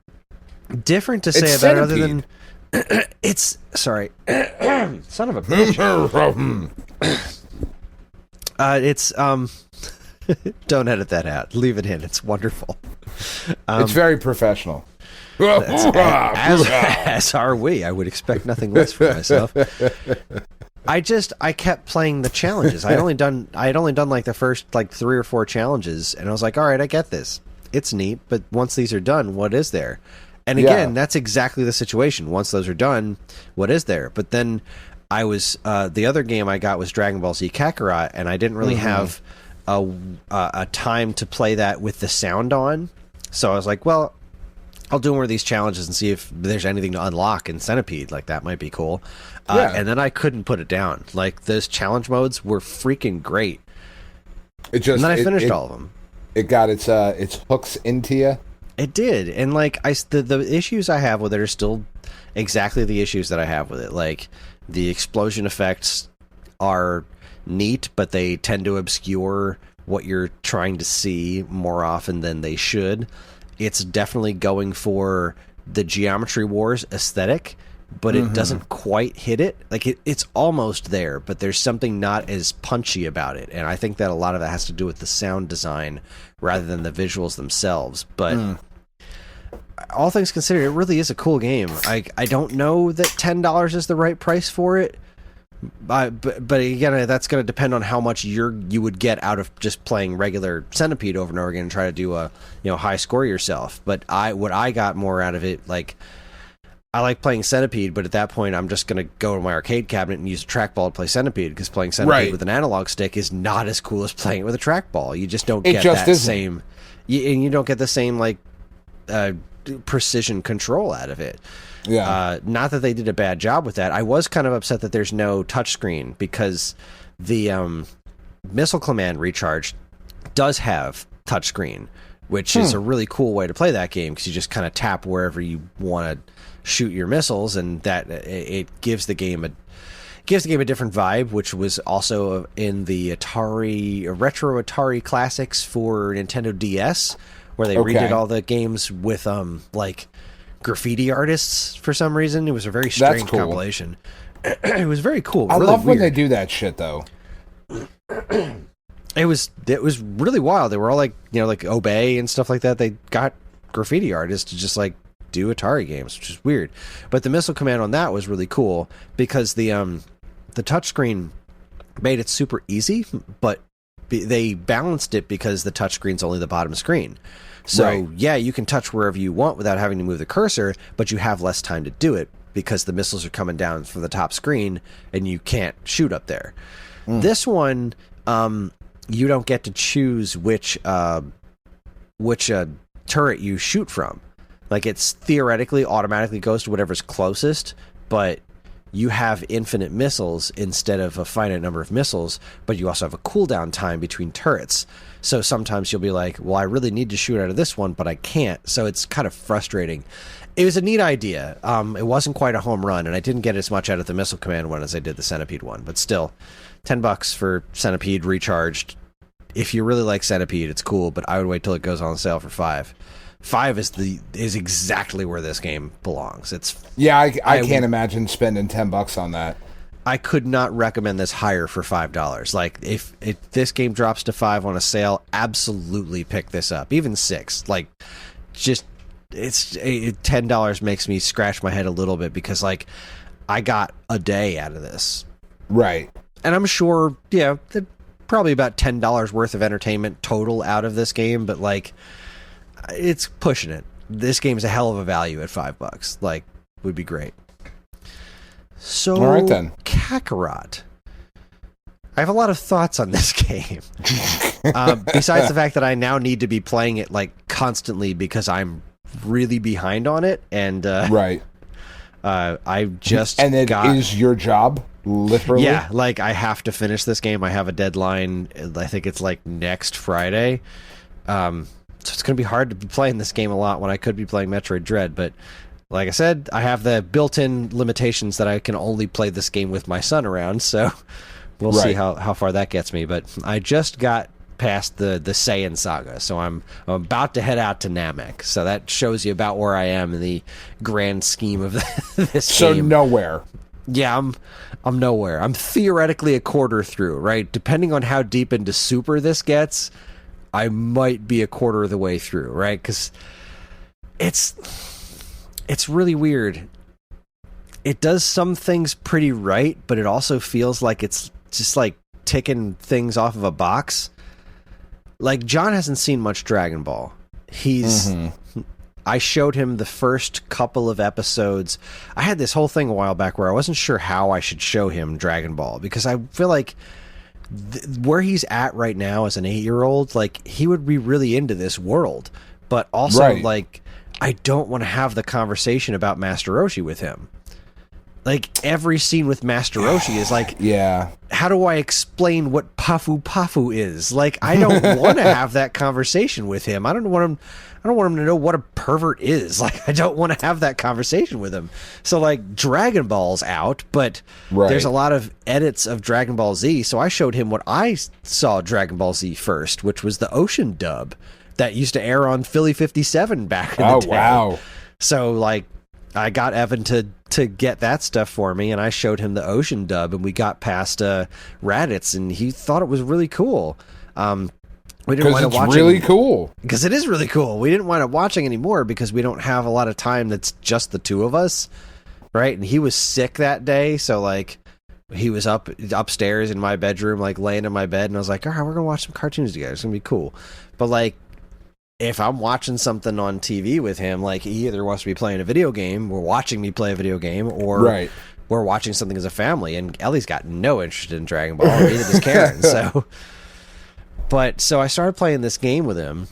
different to say It's about it other Centipede. than it's sorry, son of a bitch. It's don't edit that out. Leave it in. It's wonderful. It's very professional. As are we. I would expect nothing less from myself. I kept playing the challenges. I had only done like the first like 3 or 4 challenges, and I was like, all right, I get this. It's neat, but once these are done, what is there? And again, that's exactly the situation. Once those are done, what is there? But then I was the other game I got was Dragon Ball Z Kakarot, and I didn't really have a time to play that with the sound on. So I was like, well, I'll do more of these challenges and see if there's anything to unlock in Centipede. Like, that might be cool. And then I couldn't put it down. Like, those challenge modes were freaking great. It just, and then I finished all of them. It got its hooks into you. It did. And, like, the issues I have with it are still exactly the issues that I have with it. Like, the explosion effects are neat, but they tend to obscure what you're trying to see more often than they should. It's definitely going for the Geometry Wars aesthetic, but it doesn't quite hit it. Like, it's almost there, but there's something not as punchy about it. And I think that a lot of that has to do with the sound design rather than the visuals themselves. But all things considered, it really is a cool game. I don't know that $10 is the right price for it. But again, that's going to depend on how much you would get out of just playing regular Centipede over and over again and try to do a high score yourself. But what I got more out of it, like, I like playing Centipede, but at that point I'm just going to go to my arcade cabinet and use a trackball to play Centipede, because playing Centipede with an analog stick is not as cool as playing it with a trackball. You just don't get that same, and you don't get the same like precision control out of it. Yeah. Not that they did a bad job with that. I was kind of upset that there's no touchscreen, because the Missile Command Recharge does have touchscreen, which is a really cool way to play that game, because you just kind of tap wherever you want to shoot your missiles, and that it gives the game a different vibe, which was also in the retro Atari classics for Nintendo DS, where they redid all the games with like graffiti artists for some reason. It was a very strange compilation. It was very cool. I really love when weird. they do that shit, though. It was really wild. They were all like, like Obey and stuff like that. They got graffiti artists to just like do Atari games, which is weird. But the Missile Command on that was really cool, because the touchscreen made it super easy, but they balanced it because the touchscreen's only the bottom screen. So, yeah, you can touch wherever you want without having to move the cursor, but you have less time to do it because the missiles are coming down from the top screen and you can't shoot up there. This one, you don't get to choose which turret you shoot from. Like, it's theoretically automatically goes to whatever's closest, but you have infinite missiles instead of a finite number of missiles, but you also have a cooldown time between turrets. So sometimes you'll be like, well, I really need to shoot out of this one, but I can't. So it's kind of frustrating. It was a neat idea. It wasn't quite a home run, and I didn't get as much out of the Missile Command one as I did the Centipede one. But still, $10 for Centipede Recharged. If you really like Centipede, it's cool, but I would wait till it goes on sale for $5. $5 is exactly where this game belongs. I can't imagine spending $10 on that. I could not recommend this higher for $5. Like, if this game drops to $5 on a sale, absolutely pick this up. Even $6. Like, just $10 makes me scratch my head a little bit, because like, I got a day out of this. Right. And I'm sure, probably about $10 worth of entertainment total out of this game, but like, it's pushing it. This game is a hell of a value at $5. Like, would be great. So, all right, then. Kakarot. I have a lot of thoughts on this game. Besides the fact that I now need to be playing it like constantly because I'm really behind on it, and right. I just and it is your job, literally. Yeah, like I have to finish this game. I have a deadline. I think it's like next Friday. So it's going to be hard to be playing this game a lot when I could be playing Metroid Dread. But like I said, I have the built-in limitations that I can only play this game with my son around. So we'll see how far that gets me. But I just got past the Saiyan saga, so I'm about to head out to Namek. So that shows you about where I am in the grand scheme of this so game. Nowhere. Yeah, I'm nowhere. I'm theoretically a quarter through, right? Depending on how deep into Super this gets, I might be a quarter of the way through, right? Because it's really weird. It does some things pretty right, but it also feels like it's just like ticking things off of a box. Like, John hasn't seen much Dragon Ball. I showed him the first couple of episodes. I had this whole thing a while back where I wasn't sure how I should show him Dragon Ball, because I feel like where he's at right now as an 8-year-old, like, he would be really into this world. But also, like, I don't want to have the conversation about Master Roshi with him. Like, every scene with Master Roshi is like, how do I explain what Pafu Pafu is? Like, I don't want to have that conversation with him. I don't want him to know what a pervert is. Like, I don't want to have that conversation with him. So, like, Dragon Ball's out, but there's a lot of edits of Dragon Ball Z. So I showed him what I saw Dragon Ball Z first, which was the Ocean dub that used to air on Philly 57 back in the day. Wow. So, like, I got Evan to get that stuff for me, and I showed him the Ocean dub, and we got past Raditz, and he thought it was really cool. We didn't wind up watching. Really cool. Because it is really cool. We didn't wind up watching anymore because we don't have a lot of time that's just the two of us, right? And he was sick that day, so like he was upstairs in my bedroom, like laying in my bed, and I was like, all right, we're gonna watch some cartoons together. It's gonna be cool. But like, if I'm watching something on TV with him, like, he either wants to be playing a video game, or watching me play a video game, or we're watching something as a family. And Ellie's got no interest in Dragon Ball, neither does Karen. So I started playing this game with him,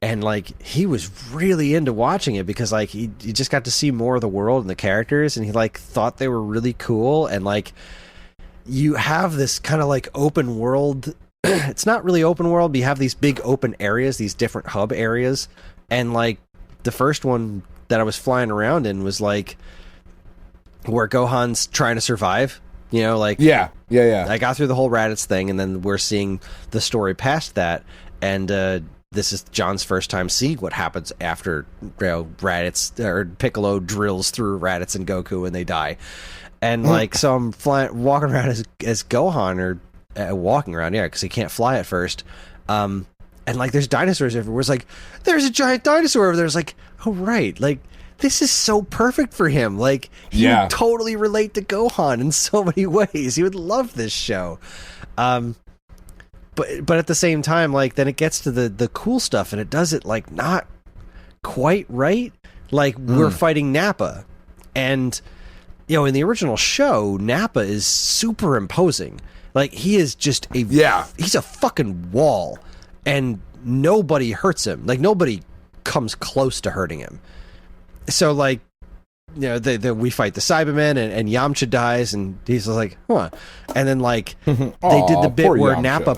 and like, he was really into watching it because like he just got to see more of the world and the characters, and he like thought they were really cool. And like, you have this kind of like open world. It's not really open world, but you have these big open areas, these different hub areas. And like, the first one that I was flying around in was like where Gohan's trying to survive, you know, like, I got through the whole Raditz thing, and then we're seeing the story past that. And this is John's first time seeing what happens after, you know, Raditz or Piccolo drills through Raditz and Goku and they die. And like, so I'm walking around as Gohan, or walking around, because he can't fly at first, and like, there's dinosaurs everywhere. It's like, there's a giant dinosaur over there. It's like, oh right, like, this is so perfect for him. Like, he would totally relate to Gohan in so many ways. He would love this show. But at the same time, like, then it gets to the cool stuff, and it does it like not quite right. Like, we're fighting Nappa, and you know, in the original show, Nappa is super imposing. Like, he is just he's a fucking wall, and nobody hurts him. Like, nobody comes close to hurting him. So, like, you know, we fight the Cybermen, and Yamcha dies, and he's like, huh. And then, like, they did the bit where Yamcha. Nappa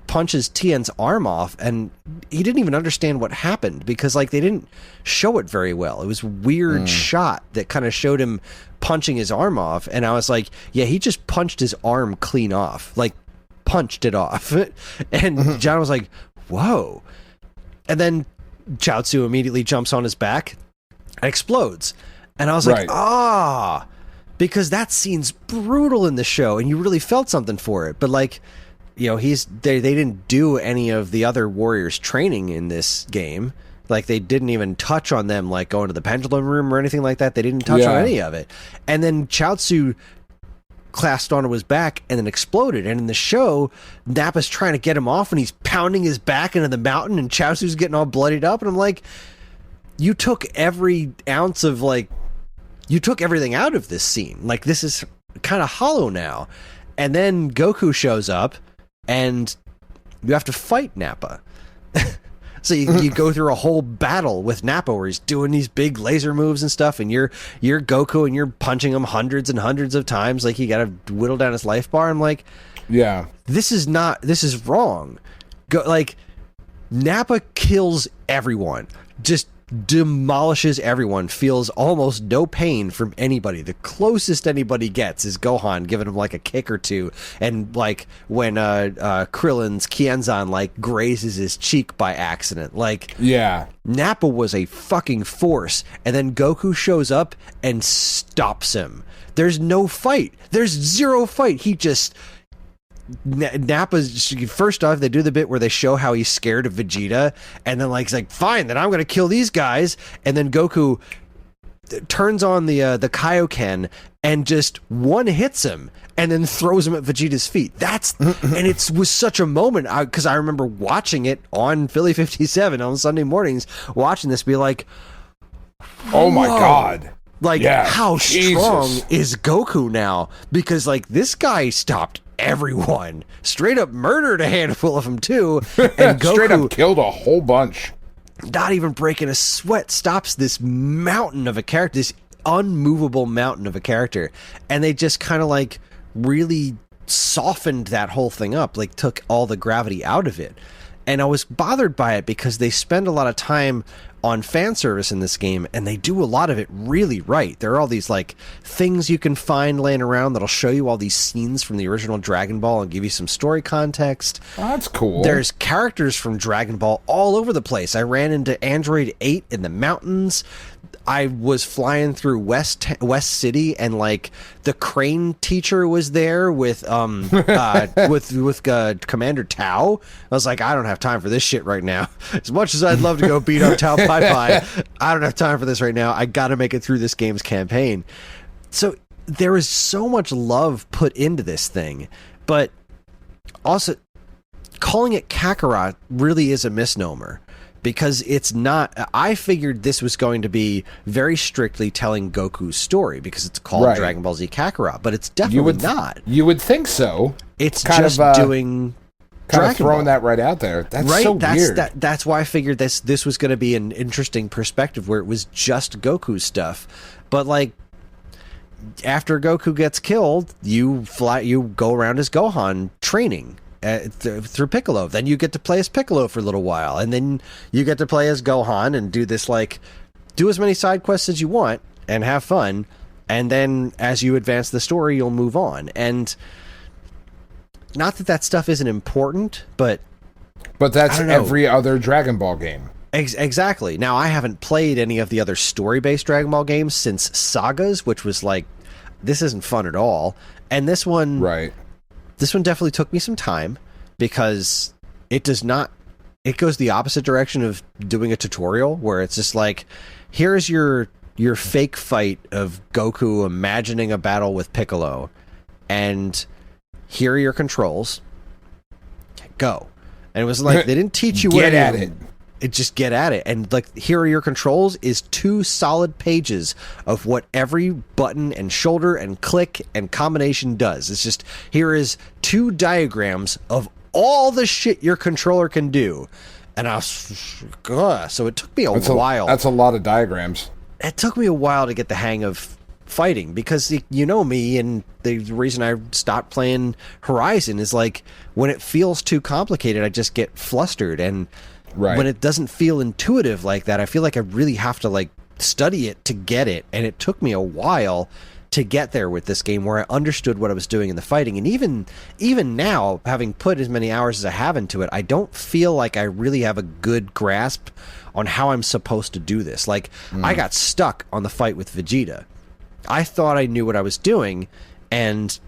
punches Tien's arm off, and he didn't even understand what happened because, like, they didn't show it very well. It was a weird shot that kind of showed him punching his arm off, and I was like, yeah, he just punched his arm clean off, like, punched it off. And John was like, whoa. And then Chaozu immediately jumps on his back and explodes, and I was like, because that scene's brutal in the show, and you really felt something for it. But like, you know, they didn't do any of the other warriors training in this game. Like, they didn't even touch on them, like, going to the pendulum room or anything like that. They didn't touch on any of it. And then Chaozu clasped onto his back and then exploded. And in the show, Nappa's trying to get him off, and he's pounding his back into the mountain, and Chaozu's getting all bloodied up. And I'm like, you took every ounce of, like, you took everything out of this scene. Like, this is kind of hollow now. And then Goku shows up, and you have to fight Nappa. So you go through a whole battle with Nappa where he's doing these big laser moves and stuff, and you're Goku, and you're punching him hundreds and hundreds of times. Like, you got to whittle down his life bar. I'm like, this is wrong. Nappa kills everyone, just demolishes everyone, feels almost no pain from anybody. The closest anybody gets is Gohan giving him like a kick or two, and like when Krillin's Kienzan like grazes his cheek by accident. Like, yeah, Nappa was a fucking force, and then Goku shows up and stops him. There's no fight. There's zero fight. He just... Nappa's... First off, they do the bit where they show how he's scared of Vegeta, and then like he's like, fine, then I'm going to kill these guys. And then Goku turns on the Kaioken and just one hits him and then throws him at Vegeta's feet. And it was such a moment, because I remember watching it on Philly 57 on Sunday mornings, watching this, be like, oh my God. Like, yeah, how Jesus. strong is Goku now? Because, like, this guy stopped everyone. Straight up murdered a handful of them, too. And Goku, straight up killed a whole bunch. Not even breaking a sweat, stops this mountain of a character, this unmovable mountain of a character. And they just kind of, like, really softened that whole thing up, like, took all the gravity out of it. And I was bothered by it because they spend a lot of time on fan service in this game, and they do a lot of it really right. There are all these like things you can find laying around that'll show you all these scenes from the original Dragon Ball and give you some story context. Oh, that's cool. There's characters from Dragon Ball all over the place. I ran into Android 8 in the mountains. I was flying through West City, and like the crane teacher was there with with Commander Tao. I was like, I don't have time for this shit right now. As much as I'd love to go beat up Tao Pai Pai, I don't have time for this right now. I got to make it through this game's campaign. So there is so much love put into this thing, but also calling it Kakarot really is a misnomer. Because it's not... I figured this was going to be very strictly telling Goku's story, because it's called Dragon Ball Z Kakarot, but it's definitely not. You would think so. It's just doing kind Dragon of throwing Ball. That right out there. That's so weird. That's why I figured this was going to be an interesting perspective, where it was just Goku's stuff. But, like, after Goku gets killed, you go around as Gohan training. Through Piccolo. Then you get to play as Piccolo for a little while, and then you get to play as Gohan and do this, like, do as many side quests as you want and have fun, and then as you advance the story, you'll move on. And not that stuff isn't important, but that's every other Dragon Ball game. Exactly. Now, I haven't played any of the other story-based Dragon Ball games since Sagas, which was like, this isn't fun at all. And this one... Right. This one definitely took me some time, because it does not... It goes the opposite direction of doing a tutorial, where it's just like, here's your fake fight of Goku imagining a battle with Piccolo, and here are your controls. Go. And it was like, they didn't teach you what get at it. Just get at it. And like, here are your controls is 2 solid pages of what every button and shoulder and click and combination does. It's just, here is 2 diagrams of all the shit your controller can do. And I was, so it took me a while. That's a lot of diagrams. It took me a while to get the hang of fighting, because you know me, and the reason I stopped playing Horizon is like, when it feels too complicated, I just get flustered. And when it doesn't feel intuitive like that, I feel like I really have to like study it to get it. And it took me a while to get there with this game, where I understood what I was doing in the fighting. And even now, having put as many hours as I have into it, I don't feel like I really have a good grasp on how I'm supposed to do this. Like, I got stuck on the fight with Vegeta. I thought I knew what I was doing, and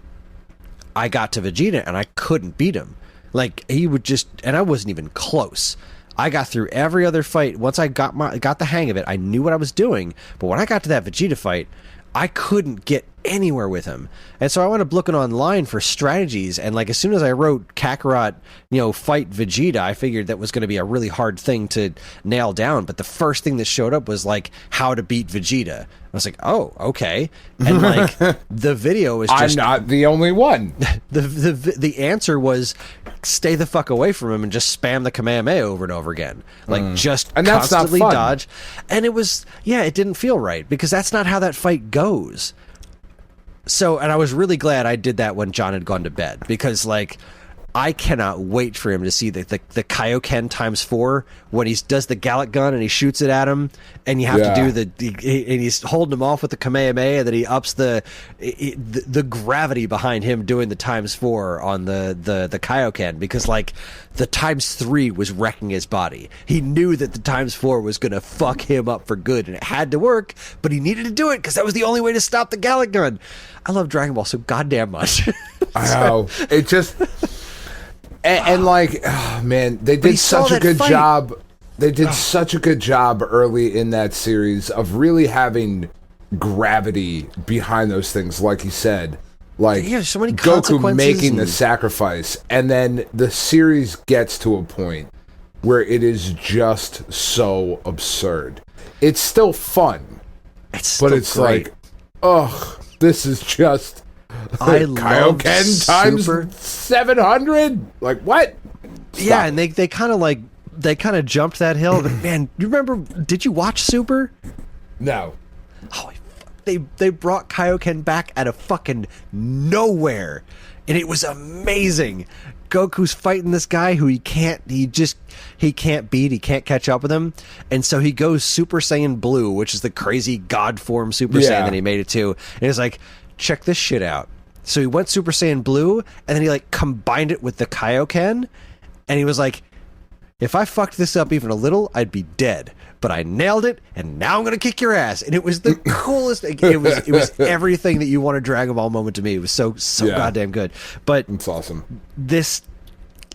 I got to Vegeta and I couldn't beat him. Like, he would just, and I wasn't even close. I got through every other fight. Once I got the hang of it, I knew what I was doing. But when I got to that Vegeta fight, I couldn't get anywhere with him. And so I wound up looking online for strategies, and like, as soon as I wrote Kakarot, fight Vegeta, I figured that was going to be a really hard thing to nail down. But the first thing that showed up was like, how to beat Vegeta. I was like, oh, okay. And like, the video is just... I'm not the only one. The answer was, stay the fuck away from him and just spam the Kamehameha over and over again. Like, just and that's constantly not fun. dodge. And it was, it didn't feel right, because that's not how that fight goes. So, and I was really glad I did that when John had gone to bed, because like, I cannot wait for him to see the Kaioken × 4 when he does the Gallic gun and he shoots it at him, and you have to do and he's holding him off with the Kamehameha, and then he ups the gravity behind him doing the × 4 on the Kaioken, because like the × 3 was wrecking his body. He knew that the × 4 was going to fuck him up for good, and it had to work, but he needed to do it because that was the only way to stop the Gallic gun. I love Dragon Ball so goddamn much. I know. It just... And like, oh man, they did such a good job. They did such a good job early in that series of really having gravity behind those things, like you said. Like, so many Goku making the sacrifice, and then the series gets to a point where it is just so absurd. It's still fun, but it's great. Like, oh, this is just... I love Kaioken times 700. Like what? Stop. Yeah, and they kind of jumped that hill. But man, you remember? Did you watch Super? No. Oh, they brought Kaioken back out of fucking nowhere, and it was amazing. Goku's fighting this guy who he can't beat, he can't catch up with him, and so he goes Super Saiyan Blue, which is the crazy god form Super Saiyan that he made it to, and he's like, check this shit out. So he went Super Saiyan Blue, and then he like combined it with the Kaioken, and he was like, if I fucked this up even a little, I'd be dead. But I nailed it, and now I'm gonna kick your ass. And it was the coolest. It was everything that you want a Dragon Ball moment to me. It was so goddamn good. But it's awesome. This,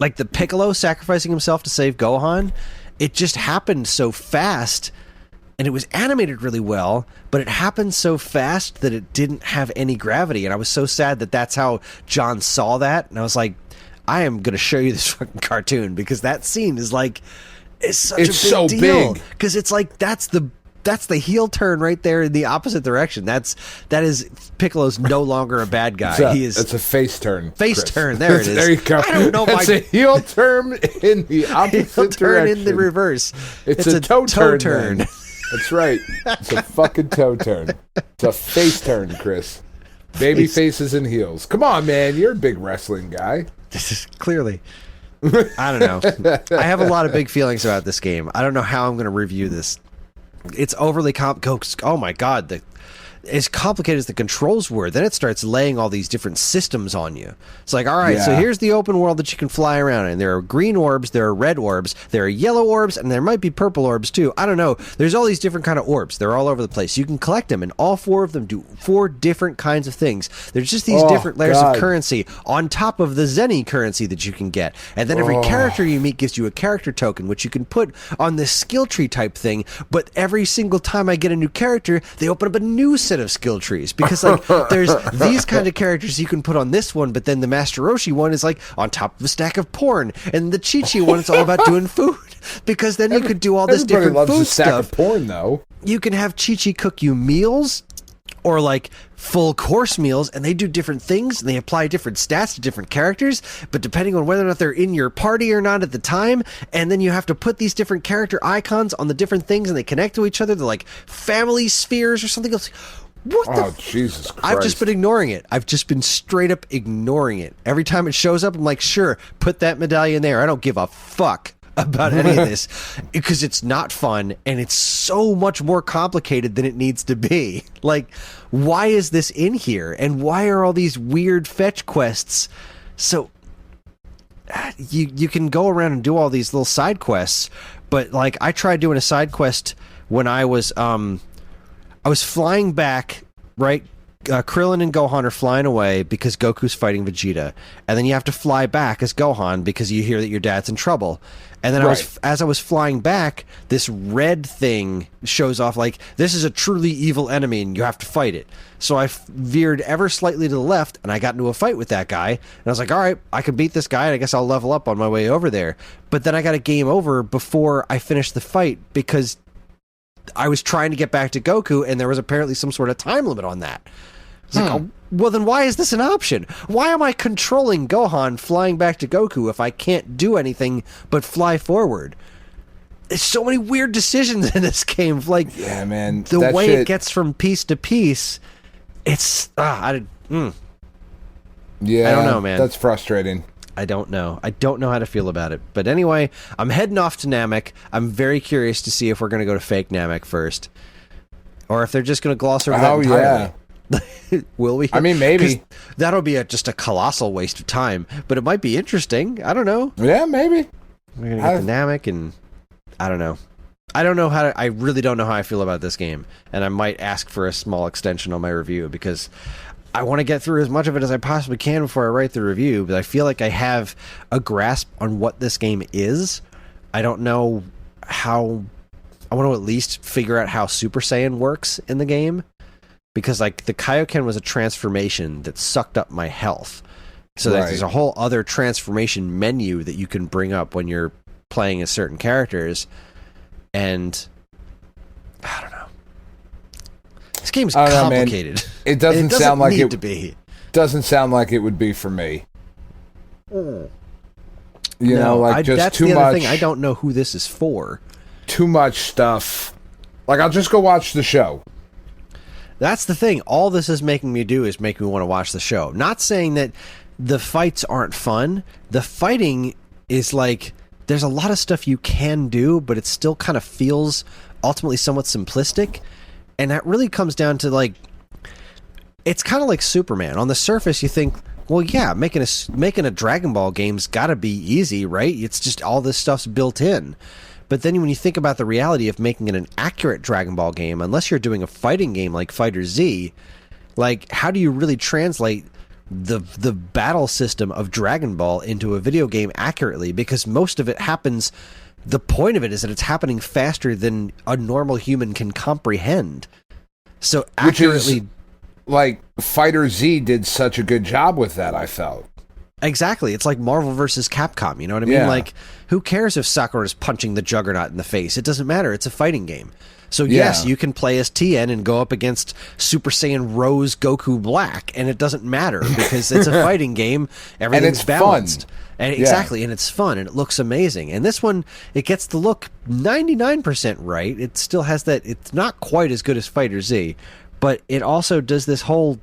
like the Piccolo sacrificing himself to save Gohan, it just happened so fast. And it was animated really well, but it happened so fast that it didn't have any gravity. And I was so sad that that's how John saw that. And I was like, I am going to show you this fucking cartoon, because that scene is like, it's such a big deal. Because it's like, that's the heel turn right there in the opposite direction. That is Piccolo's no longer a bad guy. It's a face turn. Face turn. There it is. There you go. I don't know. It's a heel turn in the opposite heel turn direction. in the reverse. It's a toe turn. That's right. It's a fucking toe turn. It's a face turn, Chris. Baby faces and heels. Come on, man. You're a big wrestling guy. This is clearly... I don't know. I have a lot of big feelings about this game. I don't know how I'm going to review this. It's overly oh my god, as complicated as the controls were, then it starts laying all these different systems on you. It's like, all right, so here's the open world that you can fly around in. There are green orbs, there are red orbs, there are yellow orbs, and there might be purple orbs too. I don't know. There's all these different kind of orbs. They're all over the place. You can collect them, and all 4 of them do 4 different kinds of things. There's just these different layers of currency on top of the Zenny currency that you can get. And then every character you meet gives you a character token, which you can put on this skill tree type thing. But every single time I get a new character, they open up a new set of skill trees, because like there's these kind of characters you can put on this one, but then the Master Roshi one is like on top of a stack of porn, and the Chi-Chi one is all about doing food, because then you could do all this different loves food a stack stuff. Of porn, though. You can have Chi-Chi cook you meals, or like full course meals, and they do different things, and they apply different stats to different characters, but depending on whether or not they're in your party or not at the time, and then you have to put these different character icons on the different things, and they connect to each other. They're like family spheres or something else. What Jesus Christ. I've just been ignoring it. I've just been straight up ignoring it. Every time it shows up, I'm like, sure, put that medallion there. I don't give a fuck about any of this, because it's not fun, and it's so much more complicated than it needs to be. Like, why is this in here? And why are all these weird fetch quests? So you can go around and do all these little side quests, but like I tried doing a side quest when I was flying back, right? Krillin and Gohan are flying away because Goku's fighting Vegeta, and then you have to fly back as Gohan because you hear that your dad's in trouble. And then as I was flying back, this red thing shows off like, this is a truly evil enemy and you have to fight it. So I veered ever slightly to the left, and I got into a fight with that guy, and I was like, all right, I can beat this guy, and I guess I'll level up on my way over there. But then I got a game over before I finished the fight, because I was trying to get back to Goku, and there was apparently some sort of time limit on that. It's like, oh, well, then why is this an option? Why am I controlling Gohan flying back to Goku if I can't do anything but fly forward? There's so many weird decisions in this game. Like, yeah, man, the way it gets from piece to piece, it's... Yeah, I don't know, man. That's frustrating. I don't know. I don't know how to feel about it. But anyway, I'm heading off to Namek. I'm very curious to see if we're going to go to fake Namek first. Or if they're just going to gloss over that entirely. Yeah. Will we? I mean, maybe. That'll be just a colossal waste of time. But it might be interesting. I don't know. Yeah, maybe. We're going to get to Namek and... I don't know. I really don't know how I feel about this game. And I might ask for a small extension on my review because I want to get through as much of it as I possibly can before I write the review. But I feel like I have a grasp on what this game is. I don't know how... I want to at least figure out how Super Saiyan works in the game. Because like the Kaioken was a transformation that sucked up my health. So there's a whole other transformation menu that you can bring up when you're playing as certain characters. And I don't know. This game's complicated. It doesn't sound like it to be. Doesn't sound like it would be for me. You know, like just that's too the much. Other thing. I don't know who this is for. Too much stuff. Like I'll just go watch the show. That's the thing. All this is making me do is make me want to watch the show. Not saying that the fights aren't fun. The fighting is like there's a lot of stuff you can do, but it still kind of feels ultimately somewhat simplistic. And that really comes down to like it's kind of like Superman. On the surface, you think, well, yeah, making a Dragon Ball game's got to be easy, right? It's just all this stuff's built in. But then when you think about the reality of making it an accurate Dragon Ball game, unless you're doing a fighting game like Fighter Z, like how do you really translate the battle system of Dragon Ball into a video game accurately? Because most of it happens, the point of it is that it's happening faster than a normal human can comprehend. So accurately... Which is, like, Fighter Z did such a good job with that, I felt. Exactly. It's like Marvel versus Capcom, you know what I mean? Yeah. Like, who cares if Sakura is punching the Juggernaut in the face? It doesn't matter. It's a fighting game. So yes, you can play as Tien and go up against Super Saiyan Rose Goku Black, and it doesn't matter because it's a fighting game. Everything's balanced. Fun. And exactly, and it's fun, and it looks amazing. And this one, it gets the look 99% right. It still has that, it's not quite as good as Fighter Z, but it also does this whole...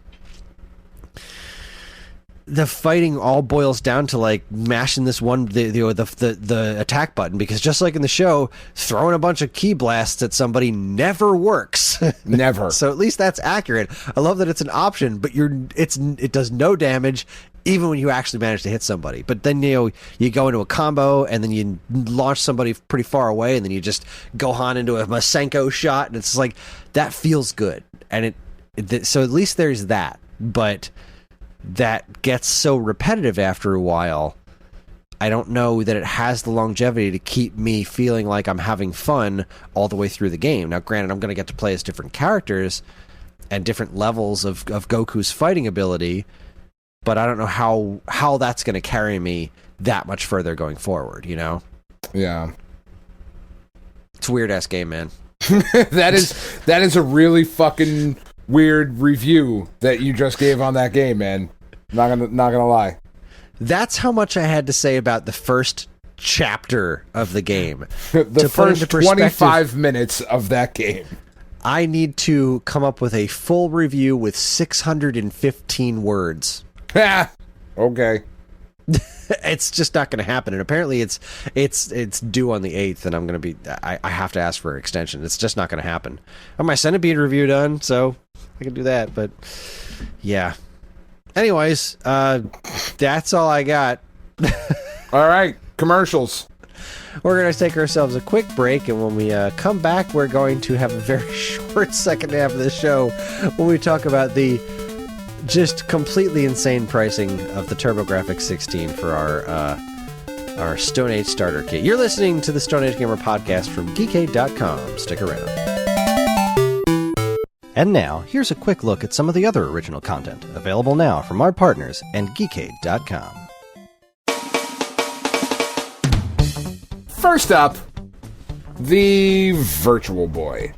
The fighting all boils down to like mashing this one the attack button, because just like in the show, throwing a bunch of key blasts at somebody never works. Never. So at least that's accurate. I love that it's an option, but it does no damage even when you actually manage to hit somebody. But then you go into a combo and then you launch somebody pretty far away and then you just Gohan into a Masenko shot, and it's like that feels good. And so at least there's that. But that gets so repetitive after a while, I don't know that it has the longevity to keep me feeling like I'm having fun all the way through the game. Now, granted, I'm going to get to play as different characters and different levels of Goku's fighting ability, but I don't know how that's going to carry me that much further going forward, you know? Yeah. It's a weird-ass game, man. That is a really fucking weird review that you just gave on that game, man. Not gonna lie. That's how much I had to say about the first chapter of the game. The first 25 minutes of that game. I need to come up with a full review with 615 words. Okay. It's just not going to happen, and apparently it's due on the 8th, and I'm going to be I have to ask for an extension. It's just not going to happen. I have my Centipede review done, so I can do that. But yeah. Anyways, that's all I got. All right, commercials. We're going to take ourselves a quick break, and when we come back, we're going to have a very short second half of the show when we talk about the just completely insane pricing of the TurboGrafx 16 for our Stone Age starter kit. You're listening to the Stone Age Gamer podcast from geekade.com. Stick around. And now, here's a quick look at some of the other original content available now from our partners and geekade.com. First up, the Virtual Boy.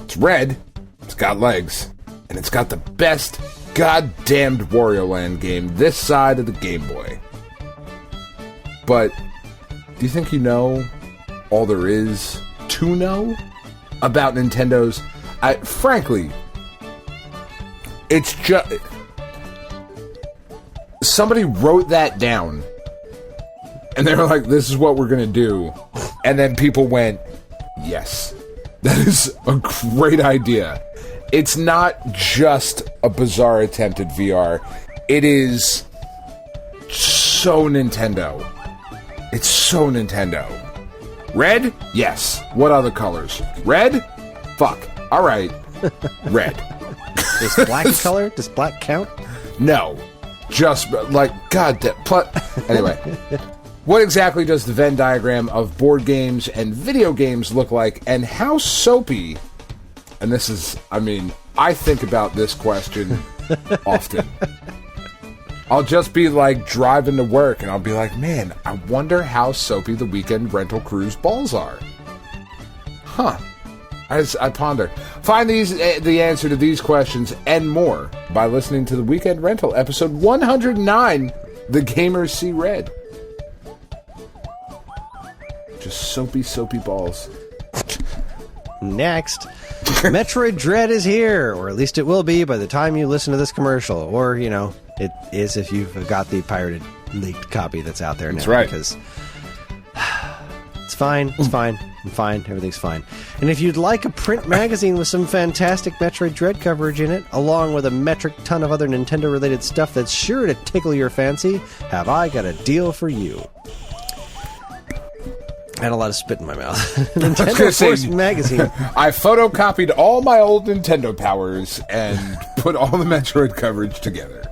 It's red, it's got legs, and it's got the best goddamned Wario Land game this side of the Game Boy. But do you think you know all there is to know about Nintendo's... frankly, it's just... Somebody wrote that down And they were like, this is what we're going to do. And then people went, yes, that is a great idea. It's not just a bizarre attempt at VR. It is so Nintendo. It's so Nintendo. Red? Yes. What other colors? Red? Fuck. All right. Red. Is black color? Does black count? No. Just like, God damn. Anyway. What exactly does the Venn diagram of board games and video games look like, and how soapy? And this is, I mean, I think about this question often. I'll just be like driving to work and I'll be like, man, I wonder how soapy the weekend rental cruise balls are. Huh. I ponder. Find the answer to these questions and more by listening to the Weekend Rental, episode 109, The Gamers See Red. Just soapy, soapy balls. Next, Metroid Dread is here, or at least it will be by the time you listen to this commercial. Or, you know, it is if you've got the pirated, leaked copy that's out there now. That's right. Because it's fine, it's fine, I'm fine, everything's fine. And if you'd like a print magazine with some fantastic Metroid Dread coverage in it, along with a metric ton of other Nintendo-related stuff that's sure to tickle your fancy, have I got a deal for you. I had a lot of spit in my mouth. Nintendo Force magazine. I photocopied all my old Nintendo powers and put all the Metroid coverage together.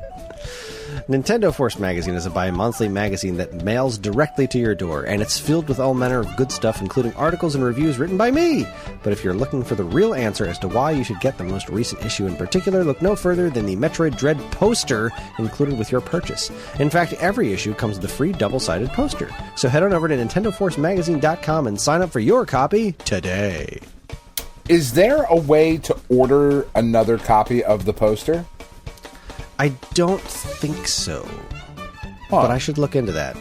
Nintendo Force magazine is a bi-monthly magazine that mails directly to your door, and it's filled with all manner of good stuff, including articles and reviews written by me. But if you're looking for the real answer as to why you should get the most recent issue in particular, look no further than the Metroid Dread poster included with your purchase. In fact, every issue comes with a free double-sided poster. So head on over to NintendoForceMagazine.com and sign up for your copy today. Is there a way to order another copy of the poster? I don't think so. But I should look into that.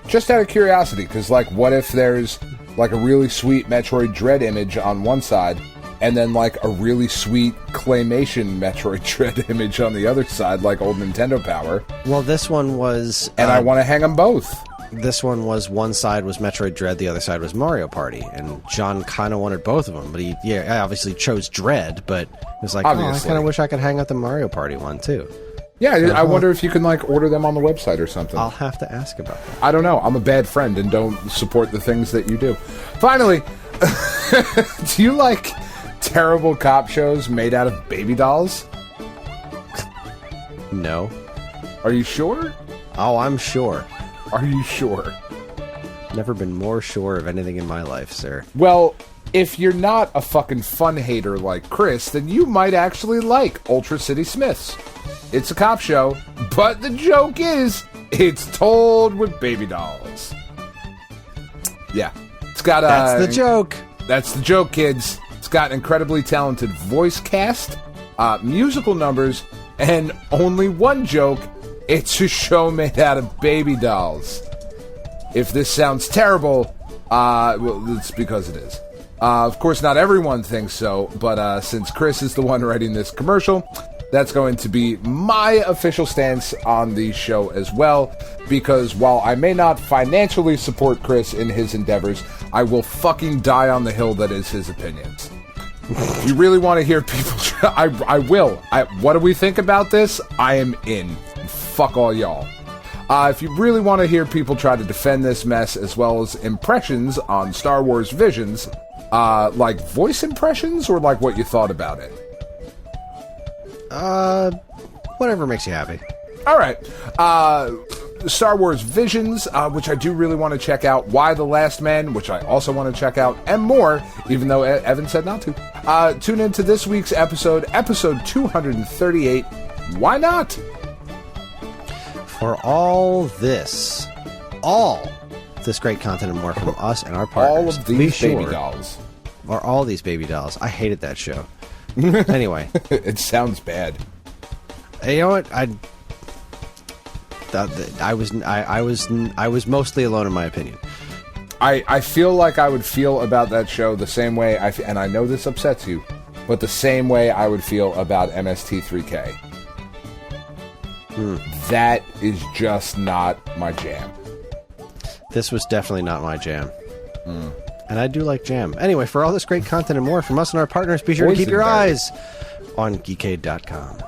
Just out of curiosity, because, like, what if there's, like, a really sweet Metroid Dread image on one side, and then, like, a really sweet claymation Metroid Dread image on the other side, like old Nintendo Power? Well, this one was... And I want to hang them both. This one was, one side was Metroid Dread, the other side was Mario Party, and John kind of wanted both of them, but he obviously chose Dread, but it was like, I kind of wish I could hang out the Mario Party one, too. Yeah, I wonder if you can, like, order them on the website or something. I'll have to ask about that. I don't know. I'm a bad friend and don't support the things that you do. Finally, do you like terrible cop shows made out of baby dolls? No. Are you sure? Oh, I'm sure. Are you sure? Never been more sure of anything in my life, sir. Well, if you're not a fucking fun hater like Kris, then you might actually like Ultra City Smiths. It's a cop show, but the joke is, it's told with baby dolls. Yeah. It's got That's the joke. That's the joke, kids. It's got an incredibly talented voice cast, musical numbers, and only one joke. It's a show made out of baby dolls. If this sounds terrible, well, it's because it is. Of course, not everyone thinks so, but since Kris is the one writing this commercial, that's going to be my official stance on the show as well, because while I may not financially support Kris in his endeavors, I will fucking die on the hill that is his opinions. If you really want to hear people I will. What do we think about this? I am in. Fuck all y'all. If you really want to hear people try to defend this mess, as well as impressions on Star Wars Visions, like voice impressions, or like what you thought about it? Whatever makes you happy. All right. Star Wars Visions, which I do really want to check out. Why the Last Man, which I also want to check out, and more, even though Evan said not to. Tune into this week's episode 238. Why not? For all this great content and more from us and our partners. All of these baby dolls. Or all these baby dolls. I hated that show. Anyway. It sounds bad. You know what? I was mostly alone in my opinion. I feel like I would feel about that show the same way, and I know this upsets you, but the same way I would feel about MST3K. That is just not my jam. This was definitely not my jam. And I do like jam. Anyway, for all this great content and more from us and our partners, be sure to keep your eyes on Geekade.com.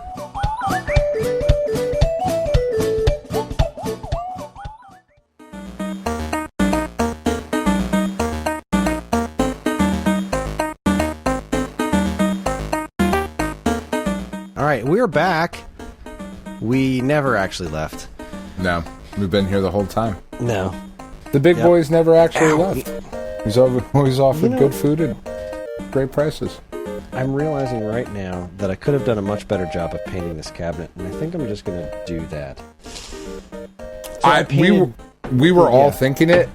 All right, we're back. We never actually left. No, we've been here the whole time. No. The big boys never actually left. He's always offered You know, good food at great prices. I'm realizing right now that I could have done a much better job of painting this cabinet, and I think I'm just going to do that. So we were all thinking it.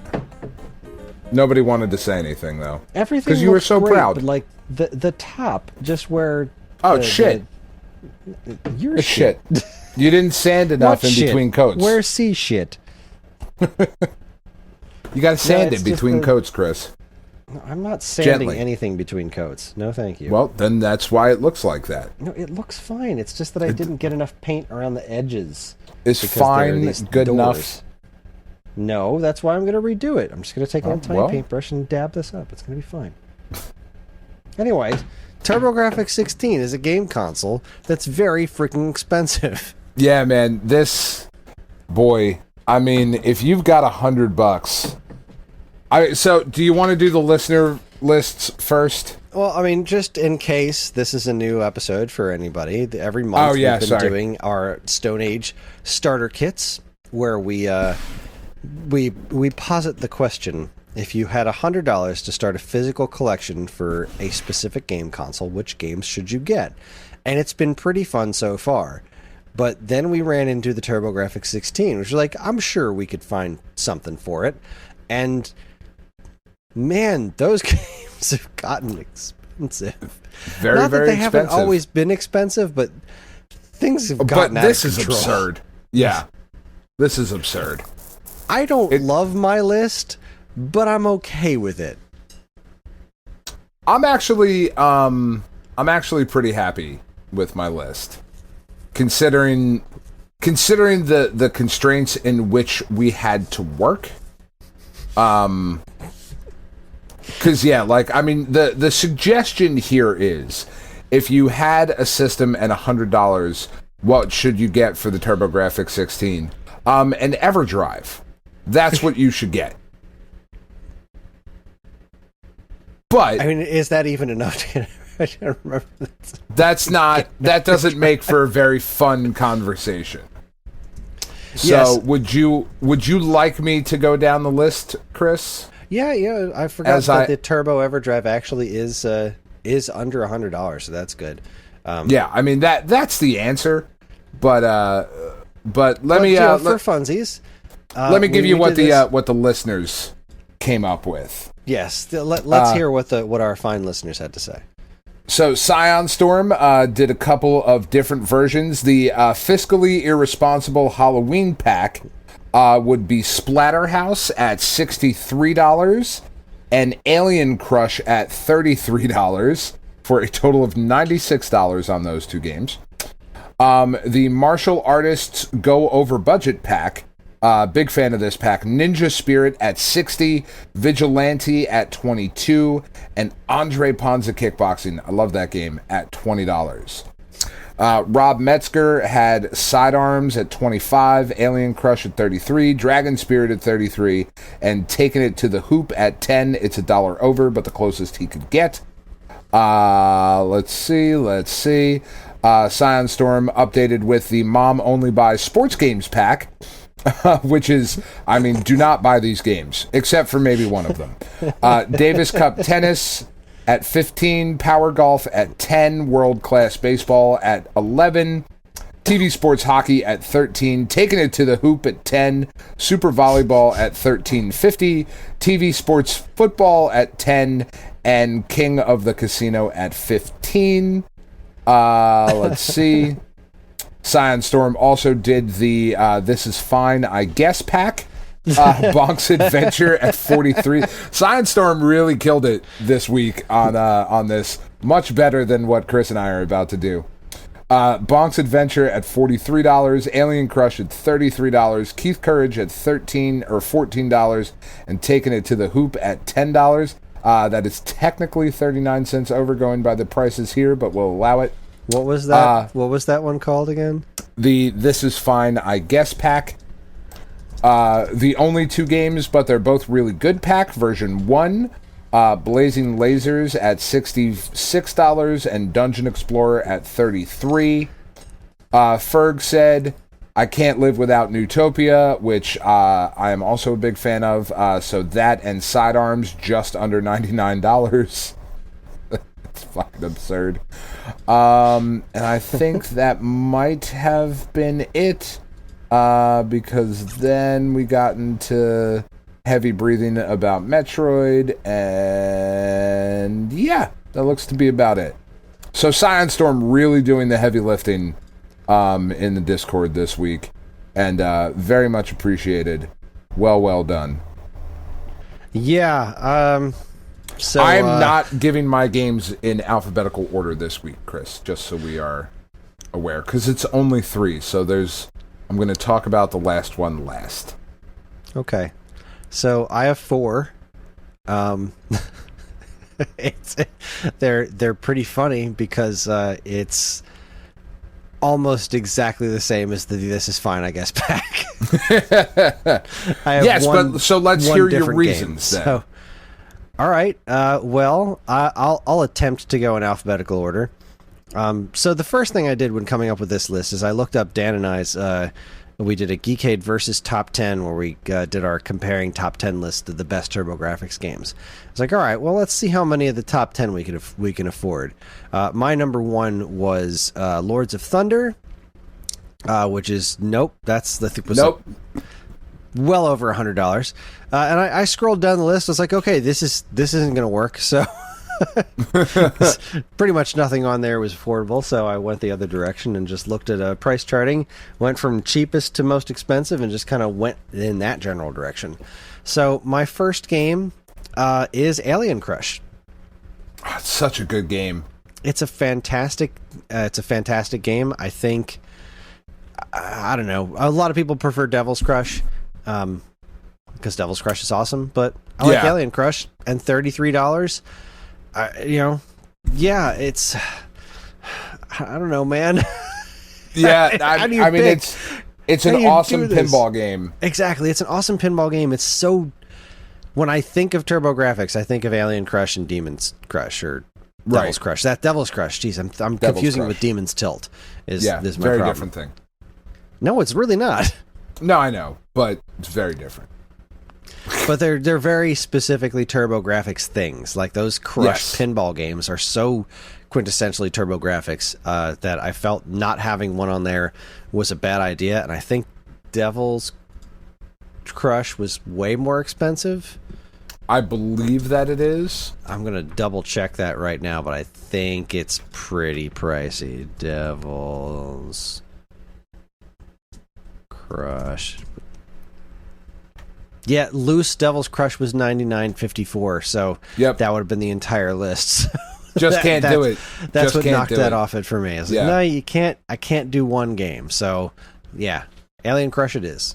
Nobody wanted to say anything, though. Everything because you were looks so great, proud. But like the top, just where. Oh, shit. You're shit. You didn't sand enough in between coats. Where's C shit? You got to sand it between coats, Chris. I'm not sanding Gently. anything between coats. No, thank you. Well, then that's why it looks like that. No, it looks fine. It's just that I didn't get enough paint around the edges. Is because there are fine these good doors. enough? No, that's why I'm going to redo it. I'm just going to take an tiny well. paintbrush and dab this up. It's going to be fine. Anyway, TurboGrafx 16 is a game console that's very freaking expensive. Yeah, man. Boy, I mean, if you've got $100... So, do you want to do the listener lists first? Well, I mean, just in case this is a new episode for anybody, every month we've been doing our Stone Age starter kits, where we posit the question: if you had $100 to start a physical collection for a specific game console, which games should you get? And it's been pretty fun so far. But then we ran into the TurboGrafx 16, which was like, I'm sure we could find something for it. And man, those games have gotten expensive. Very, Not that very they expensive. haven't always been expensive, but things have gotten out of control. But this is absurd. Yeah. This is absurd. I don't love my list, but I'm okay with it. I'm actually pretty happy with my list. Considering the constraints in which we had to work. Because, yeah, like, I mean, the suggestion here is, if you had a system and $100, what should you get for the TurboGrafx 16? An EverDrive. That's what you should get. But I mean, is that even enough to get? I don't remember. That doesn't make for a very fun conversation. So, Yes. would you like me to go down the list, Chris? Yeah, I forgot that the Turbo EverDrive actually is under $100, so that's good. Yeah, I mean that's the answer, but let me for funsies. Let me give you what the listeners came up with. Yes, let's hear what our fine listeners had to say. So Scion Storm did a couple of different versions. The fiscally irresponsible Halloween pack would be Splatterhouse at $63 and Alien Crush at $33 for a total of $96 on those two games. The Martial Artists Go Over Budget pack, big fan of this pack. Ninja Spirit at $60, Vigilante at $22, and Andre Ponza Kickboxing, I love that game, at $20. Rob Metzger had Sidearms at $25, Alien Crush at $33, Dragon Spirit at $33, and Taking It to the Hoop at $10. It's $1 over, but the closest he could get. Let's see. Scion Storm updated with the Mom Only Buys Sports Games pack, which is, I mean, do not buy these games, except for maybe one of them. Davis Cup Tennis at $15, Power Golf at $10, World Class Baseball at $11, TV Sports Hockey at $13, Taking It to the Hoop at $10, Super Volleyball at $13.50, TV Sports Football at $10, and King of the Casino at $15. Let's see. Scion Storm also did the This Is Fine, I Guess pack. Bonk's Adventure at $43. Scion Storm really killed it this week on this. Much better than what Chris and I are about to do. Bonk's Adventure at $43, Alien Crush at $33, Keith Courage at $14, and Taking It to the Hoop at $10. That is technically 39 cents over going by the prices here, but we'll allow it. What was that? What was that one called again? The This Is Fine, I Guess pack. The only 2 games, but they're both really good pack. Version 1, Blazing Lasers at $66 and Dungeon Explorer at $33. Ferg said, I Can't Live Without Newtopia, which I am also a big fan of. So that and Sidearms just under $99. It's fucking absurd. And I think that might have been it, because then we got into heavy breathing about Metroid, and yeah, that looks to be about it. So Scion Storm really doing the heavy lifting in the Discord this week, and very much appreciated. Well done. Yeah, so I'm not giving my games in alphabetical order this week, Chris, just so we are aware, because it's only 3, so I'm going to talk about the last one last. Okay. So I have 4. They're pretty funny because it's almost exactly the same as the This Is Fine, I guess, pack. I have but so let's hear your reasons then. So, all right. Well, I'll attempt to go in alphabetical order. So the first thing I did when coming up with this list is I looked up Dan and I's. We did a Geekade versus Top 10 where we did our comparing Top 10 list of the best TurboGrafx games. I was like, all right, well, let's see how many of the Top 10 we can afford. My number 1 was Lords of Thunder, which is that's the nope. Well over $100. And I scrolled down the list. I was like, okay, this isn't going to work. So pretty much nothing on there was affordable. So I went the other direction and just looked at price charting, went from cheapest to most expensive, and just kind of went in that general direction. So my first game is Alien Crush. Oh, it's such a good game. It's a fantastic game. I think, I don't know, a lot of people prefer Devil's Crush. Because Devil's Crush is awesome, but I like Alien Crush, and $33. It's, I don't know, man. Yeah, I mean, it's an awesome pinball game. Exactly, it's an awesome pinball game. It's so. When I think of TurboGrafx, I think of Alien Crush and Demon's Crush or Devil's Crush. That Devil's Crush. Jeez, I'm confusing it with Demon's Tilt. This my very problem. Different thing. No, it's really not. No, I know, but it's very different. But they're very specifically TurboGrafx things. Like those Crush pinball games are so quintessentially TurboGrafx that I felt not having one on there was a bad idea. And I think Devil's Crush was way more expensive. I believe that it is. I'm going to double check that right now, but I think it's pretty pricey. Devil's Crush. Yeah, loose Devil's Crush was $99.54, so that would have been the entire list. Just can't do it. That's what knocked that off it for me. I was like, no, you can't. I can't do one game. So, yeah, Alien Crush it is.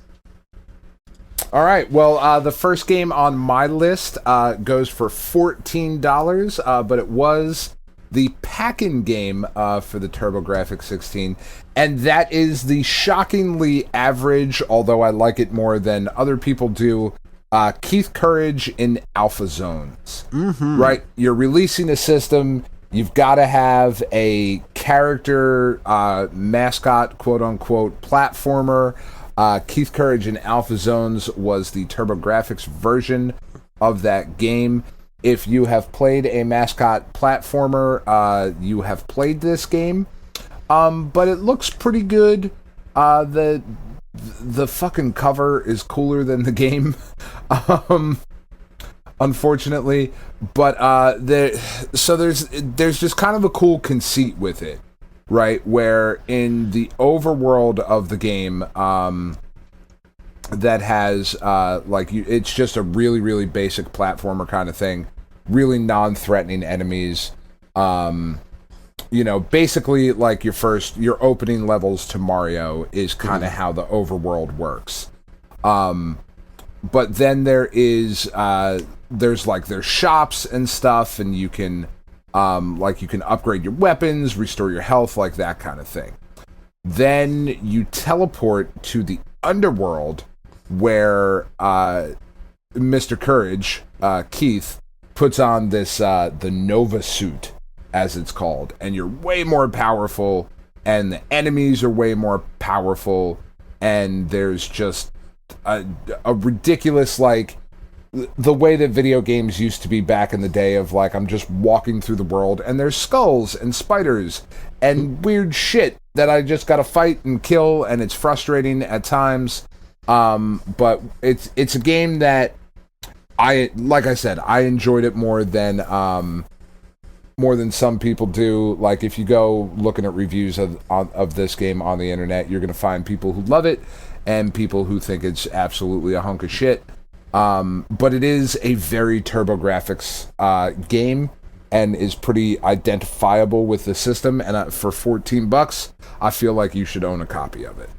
All right. Well, the first game on my list goes for $14, but it was the pack-in game for the TurboGrafx 16, and that is the shockingly average, although I like it more than other people do, Keith Courage in Alpha Zones. Mm-hmm. Right? You're releasing a system. You've got to have a character, mascot, quote-unquote, platformer. Keith Courage in Alpha Zones was the TurboGrafx version of that game. If you have played a mascot platformer, you have played this game. But it looks pretty good. The fucking cover is cooler than the game, unfortunately. But there's just kind of a cool conceit with it, right? Where in the overworld of the game, that has it's just a really, really basic platformer kind of thing. Really non-threatening enemies. basically like your opening levels to Mario is kind of how the overworld works. But then there's shops and stuff, and you can upgrade your weapons, restore your health, like that kind of thing. Then you teleport to the underworld where Mr. Courage, Keith, puts on this the Nova suit, as it's called, and you're way more powerful, and the enemies are way more powerful, and there's just a ridiculous, like, the way that video games used to be back in the day of, like, I'm just walking through the world, and there's skulls and spiders and weird shit that I just gotta fight and kill, and it's frustrating at times. But it's a game that like I said, I enjoyed it more than some people do. Like, if you go looking at reviews of this game on the internet, you're gonna find people who love it and people who think it's absolutely a hunk of shit. But it is a very TurboGrafx game and is pretty identifiable with the system. And for $14, I feel like you should own a copy of it.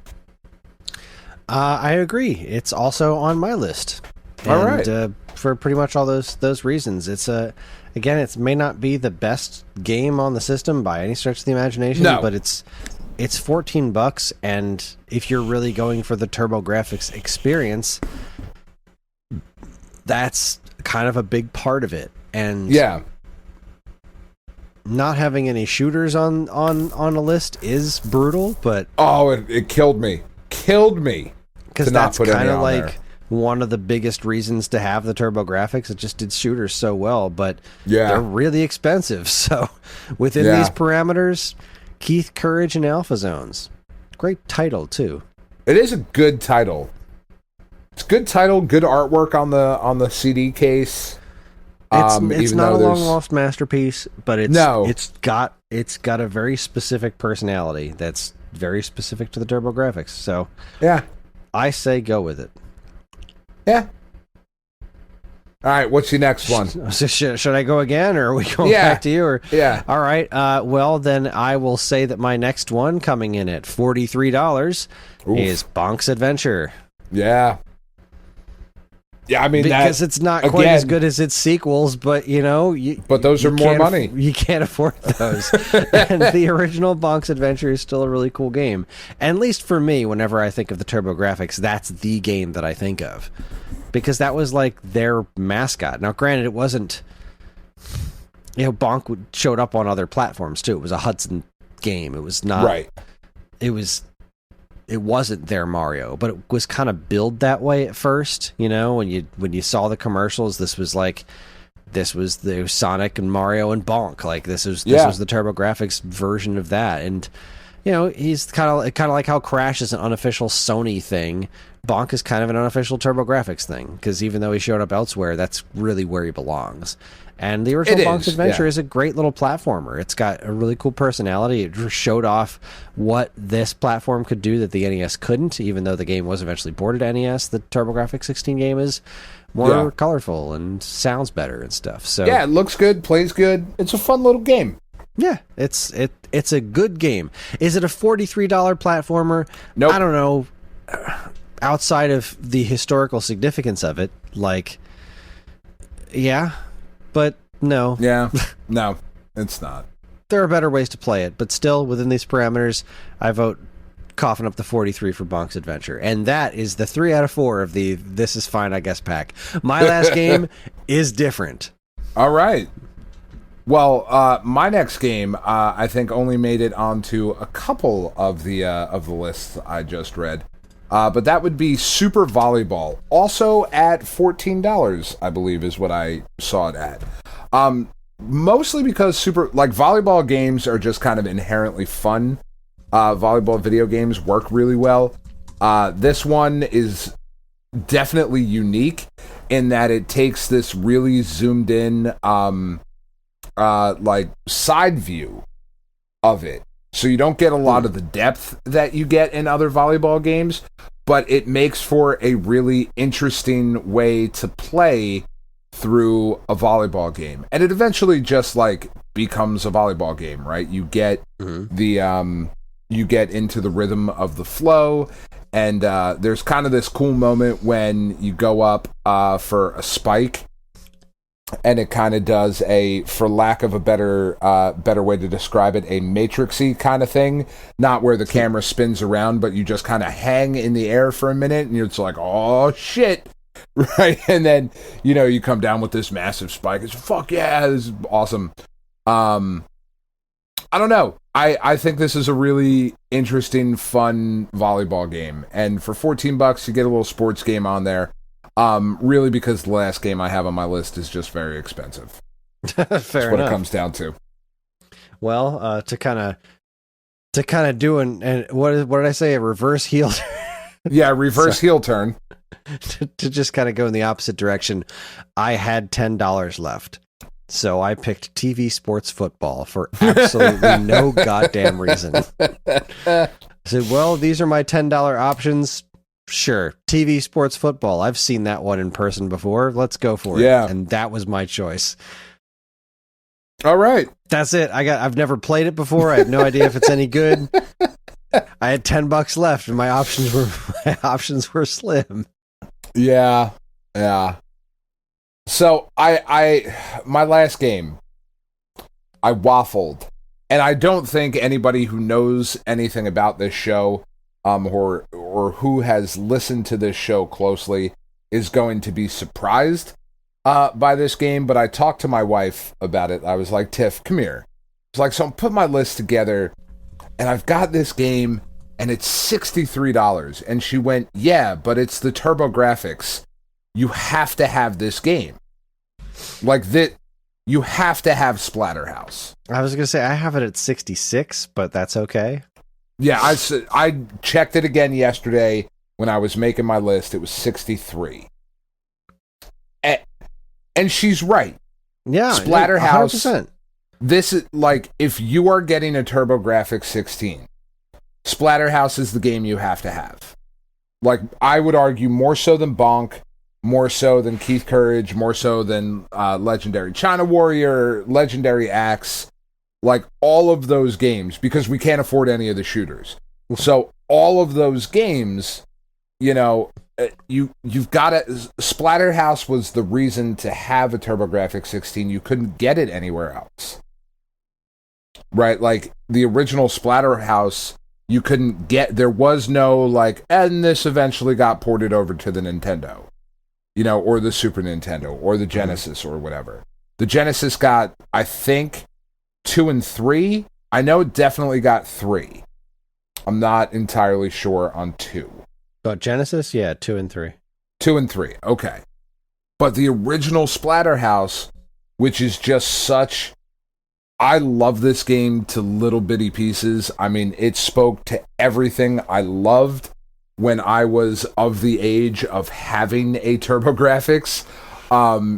I agree. It's also on my list. All right. For pretty much all those reasons. It's again, it may not be the best game on the system by any stretch of the imagination, but it's $14, and if you're really going for the TurboGrafx experience, that's kind of a big part of it. And not having any shooters on a list is brutal, but it killed me because that's kind of like one of the biggest reasons to have the TurboGrafx. It just did shooters so well, but they're really expensive. So within these parameters, Keith Courage and Alpha Zones, great title too. It is a good title. It's a good title, good artwork on the CD case. It's not a long lost masterpiece, but it's got a very specific personality that's very specific to the TurboGrafx. So I say go with it. Yeah. All right, what's your next one? So should I go again, or are we going back to you? Or all right. Well, then I will say that my next one, coming in at $43, is Bonk's Adventure. Yeah. Yeah, I mean, because it's not quite as good as its sequels, but but those are more money. You can't afford those. And the original Bonk's Adventure is still a really cool game. And at least for me, whenever I think of the TurboGrafx, that's the game that I think of, because that was like their mascot. Now, granted, it wasn't. Bonk showed up on other platforms too. It was a Hudson game. It was not right. It wasn't their Mario, but it was kind of billed that way at first. When you saw the commercials, this was the Sonic and Mario and Bonk. Like this was the TurboGrafx version of that. And he's kind of like how Crash is an unofficial Sony thing. Bonk is kind of an unofficial TurboGrafx thing, because even though he showed up elsewhere, that's really where he belongs. And the original Bonk's Adventure is a great little platformer. It's got a really cool personality. It showed off what this platform could do that the NES couldn't, even though the game was eventually ported to NES. The TurboGrafx 16 game is more colorful and sounds better and stuff. So it looks good, plays good. It's a fun little game. Yeah, it's a good game. Is it a $43 platformer? Nope. I don't know. Outside of the historical significance of it, but no. Yeah, no, it's not. There are better ways to play it, but still, within these parameters, I vote coughing up the 43 for Bonk's Adventure. And that is the 3 out of 4 of the This Is Fine, I Guess pack. My last game is different. All right. Well, my next game, I think, only made it onto a couple of the lists I just read. But that would be Super Volleyball, also at $14, I believe, is what I saw it at. Mostly because volleyball games are just kind of inherently fun. Volleyball video games work really well. This one is definitely unique in that it takes this really zoomed in, side view of it. So you don't get a lot of the depth that you get in other volleyball games, but it makes for a really interesting way to play through a volleyball game. And it eventually just becomes a volleyball game, right? You get you get into the rhythm of the flow, and there's kind of this cool moment when you go up for a spike, and it kind of does a, for lack of a better way to describe it, a matrixy kind of thing. Not where the camera spins around, but you just kind of hang in the air for a minute, and you're just like, oh shit, right? And then you come down with this massive spike. It's fuck yeah, this is awesome. I don't know. I think this is a really interesting, fun volleyball game, and for $14, you get a little sports game on there. Really, because the last game I have on my list is just very expensive. Fair That's enough. what it comes down to. Well, to kind of do and what did I say? A reverse heel. Yeah, reverse heel turn. to just kind of go in the opposite direction. I had $10 left, so I picked TV sports football for absolutely no goddamn reason. I said, well, these are my $10 options. Sure, TV sports football. I've seen that one in person before. Let's go for it. Yeah. And that was my choice. All right. That's it. I've never played it before. I have no idea if it's any good. I had $10 left, and my options were slim. Yeah. So my last game, I waffled, and I don't think anybody who knows anything about this show, or who has listened to this show closely, is going to be surprised by this game. But I talked to my wife about it. I was like, Tiff, come here. It's like, so I'm putting my list together, and I've got this game, and it's $63. And she went, yeah, but it's the TurboGrafx. You have to have this game. Like that, you have to have Splatterhouse. I was going to say, I have it at 66, but that's okay. Yeah, I checked it again yesterday when I was making my list. It was 63. And she's right. Yeah, Splatterhouse. 100%. This is like, if you are getting a TurboGrafx 16, Splatterhouse is the game you have to have. Like, I would argue more so than Bonk, more so than Keith Courage, more so than Legendary China Warrior, Legendary Axe, like all of those games, because we can't afford any of the shooters. So all of those games, you've got to... Splatterhouse was the reason to have a TurboGrafx 16. You couldn't get it anywhere else. Right? Like, the original Splatterhouse, you couldn't get... There was no, like, and this eventually got ported over to the Nintendo. Or the Super Nintendo, or the Genesis, or whatever. The Genesis got, I think, 2 and 3. I know it definitely got 3. I'm not entirely sure on 2. But Genesis, yeah, 2 and 3. 2 and 3, okay. But the original Splatterhouse, which is just such... I love this game to little bitty pieces. I mean, it spoke to everything I loved when I was of the age of having a TurboGrafx.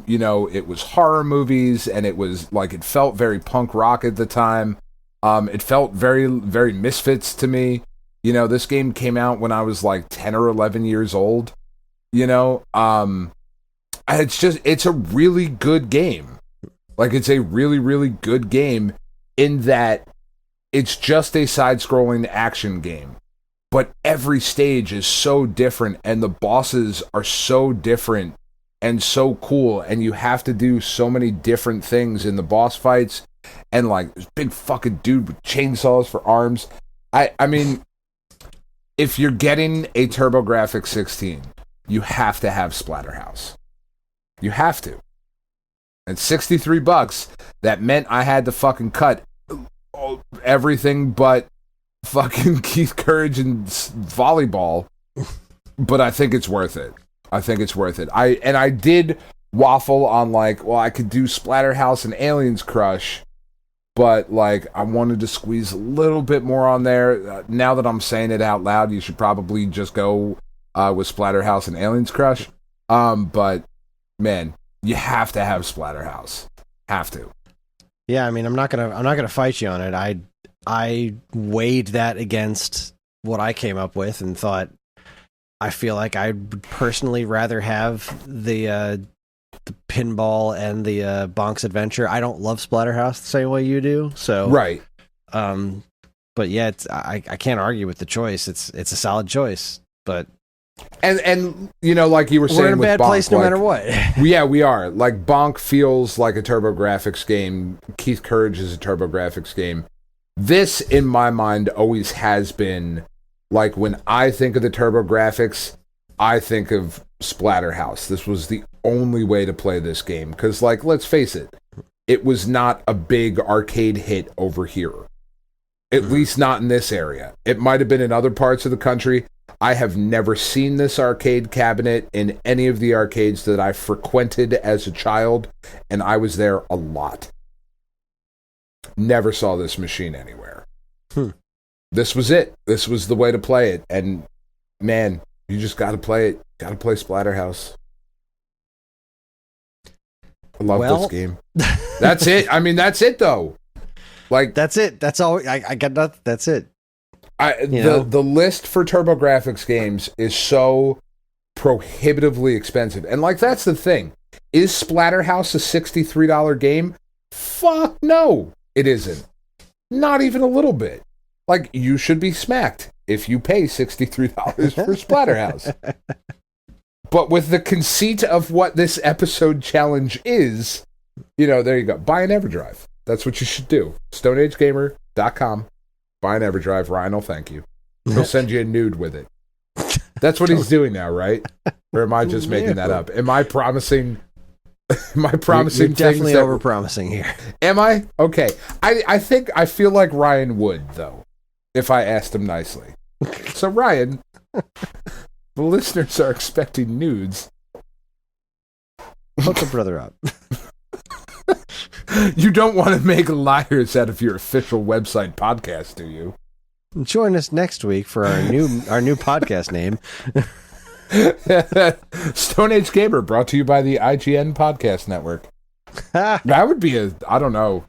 It was horror movies, and it was like, it felt very punk rock at the time. It felt very, very Misfits to me. This game came out when I was like 10 or 11 years old. It's a really good game. Like, it's a really, really good game in that it's just a side-scrolling action game. But every stage is so different, and the bosses are so different and so cool, and you have to do so many different things in the boss fights, and like this big fucking dude with chainsaws for arms. I mean, if you're getting a TurboGrafx 16, you have to have Splatterhouse. You have to. And $63, that meant I had to fucking cut everything but fucking Keith Courage and Volleyball. But I think it's worth it. I did waffle on like, well, I could do Splatterhouse and Aliens Crush, but like, I wanted to squeeze a little bit more on there. Now that I'm saying it out loud, you should probably just go with Splatterhouse and Aliens Crush. But man, you have to have Splatterhouse. Have to. Yeah, I mean, I'm not gonna fight you on it. I weighed that against what I came up with and thought, I feel like I'd personally rather have the pinball and the Bonk's Adventure. I don't love Splatterhouse the same way you do. So Right. But yeah, I can't argue with the choice. It's a solid choice. But And you know, like you were saying, we're in a with bad Bonk, place no like, matter what. Yeah, we are. Like, Bonk feels like a TurboGrafx game. Keith Courage is a TurboGrafx game. This, in my mind, always has been, like, when I think of the TurboGrafx, I think of Splatterhouse. This was the only way to play this game. Because, like, let's face it, it was not a big arcade hit over here. At least not in this area. It might have been in other parts of the country. I have never seen this arcade cabinet in any of the arcades that I frequented as a child, and I was there a lot. Never saw this machine anywhere. This was it. This was the way to play it, and man, you just got to play it. Got to play Splatterhouse. I love this game. That's it. I mean, that's it though. Like, that's it. That's all. I got nothing. That's it. The list for TurboGrafx games is so prohibitively expensive. And, like, that's the thing. Is Splatterhouse a $63 game? Fuck no, it isn't. Not even a little bit. Like, you should be smacked if you pay $63 for Splatterhouse. But with the conceit of what this episode challenge is, you know, there you go. Buy an Everdrive. That's what you should do. StoneAgeGamer.com. Buy an Everdrive. Ryan will thank you. He'll send you a nude with it. That's what he's doing now, right? Or am I just making that up? Am I promising? Am I promising? You're definitely over-promising here. Am I? Okay. I feel like Ryan would, though, if I asked him nicely. So, Ryan, the listeners are expecting nudes. Hook a brother up. You don't want to make liars out of your official website podcast, do you? Join us next week for our new podcast name. Stone Age Gamer, brought to you by the IGN Podcast Network. That would be I don't know.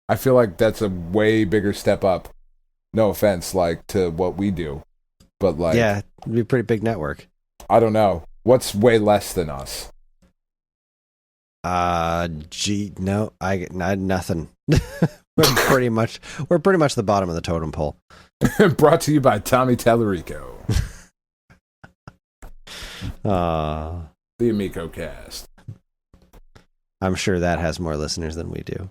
I feel like that's a way bigger step up. No offense, like, to what we do. But, like... Yeah, it'd be a pretty big network. I don't know. What's way less than us? No, I nothing. we're pretty much the bottom of the totem pole. Brought to you by Tommy Tallarico. The Amico Cast. I'm sure that has more listeners than we do.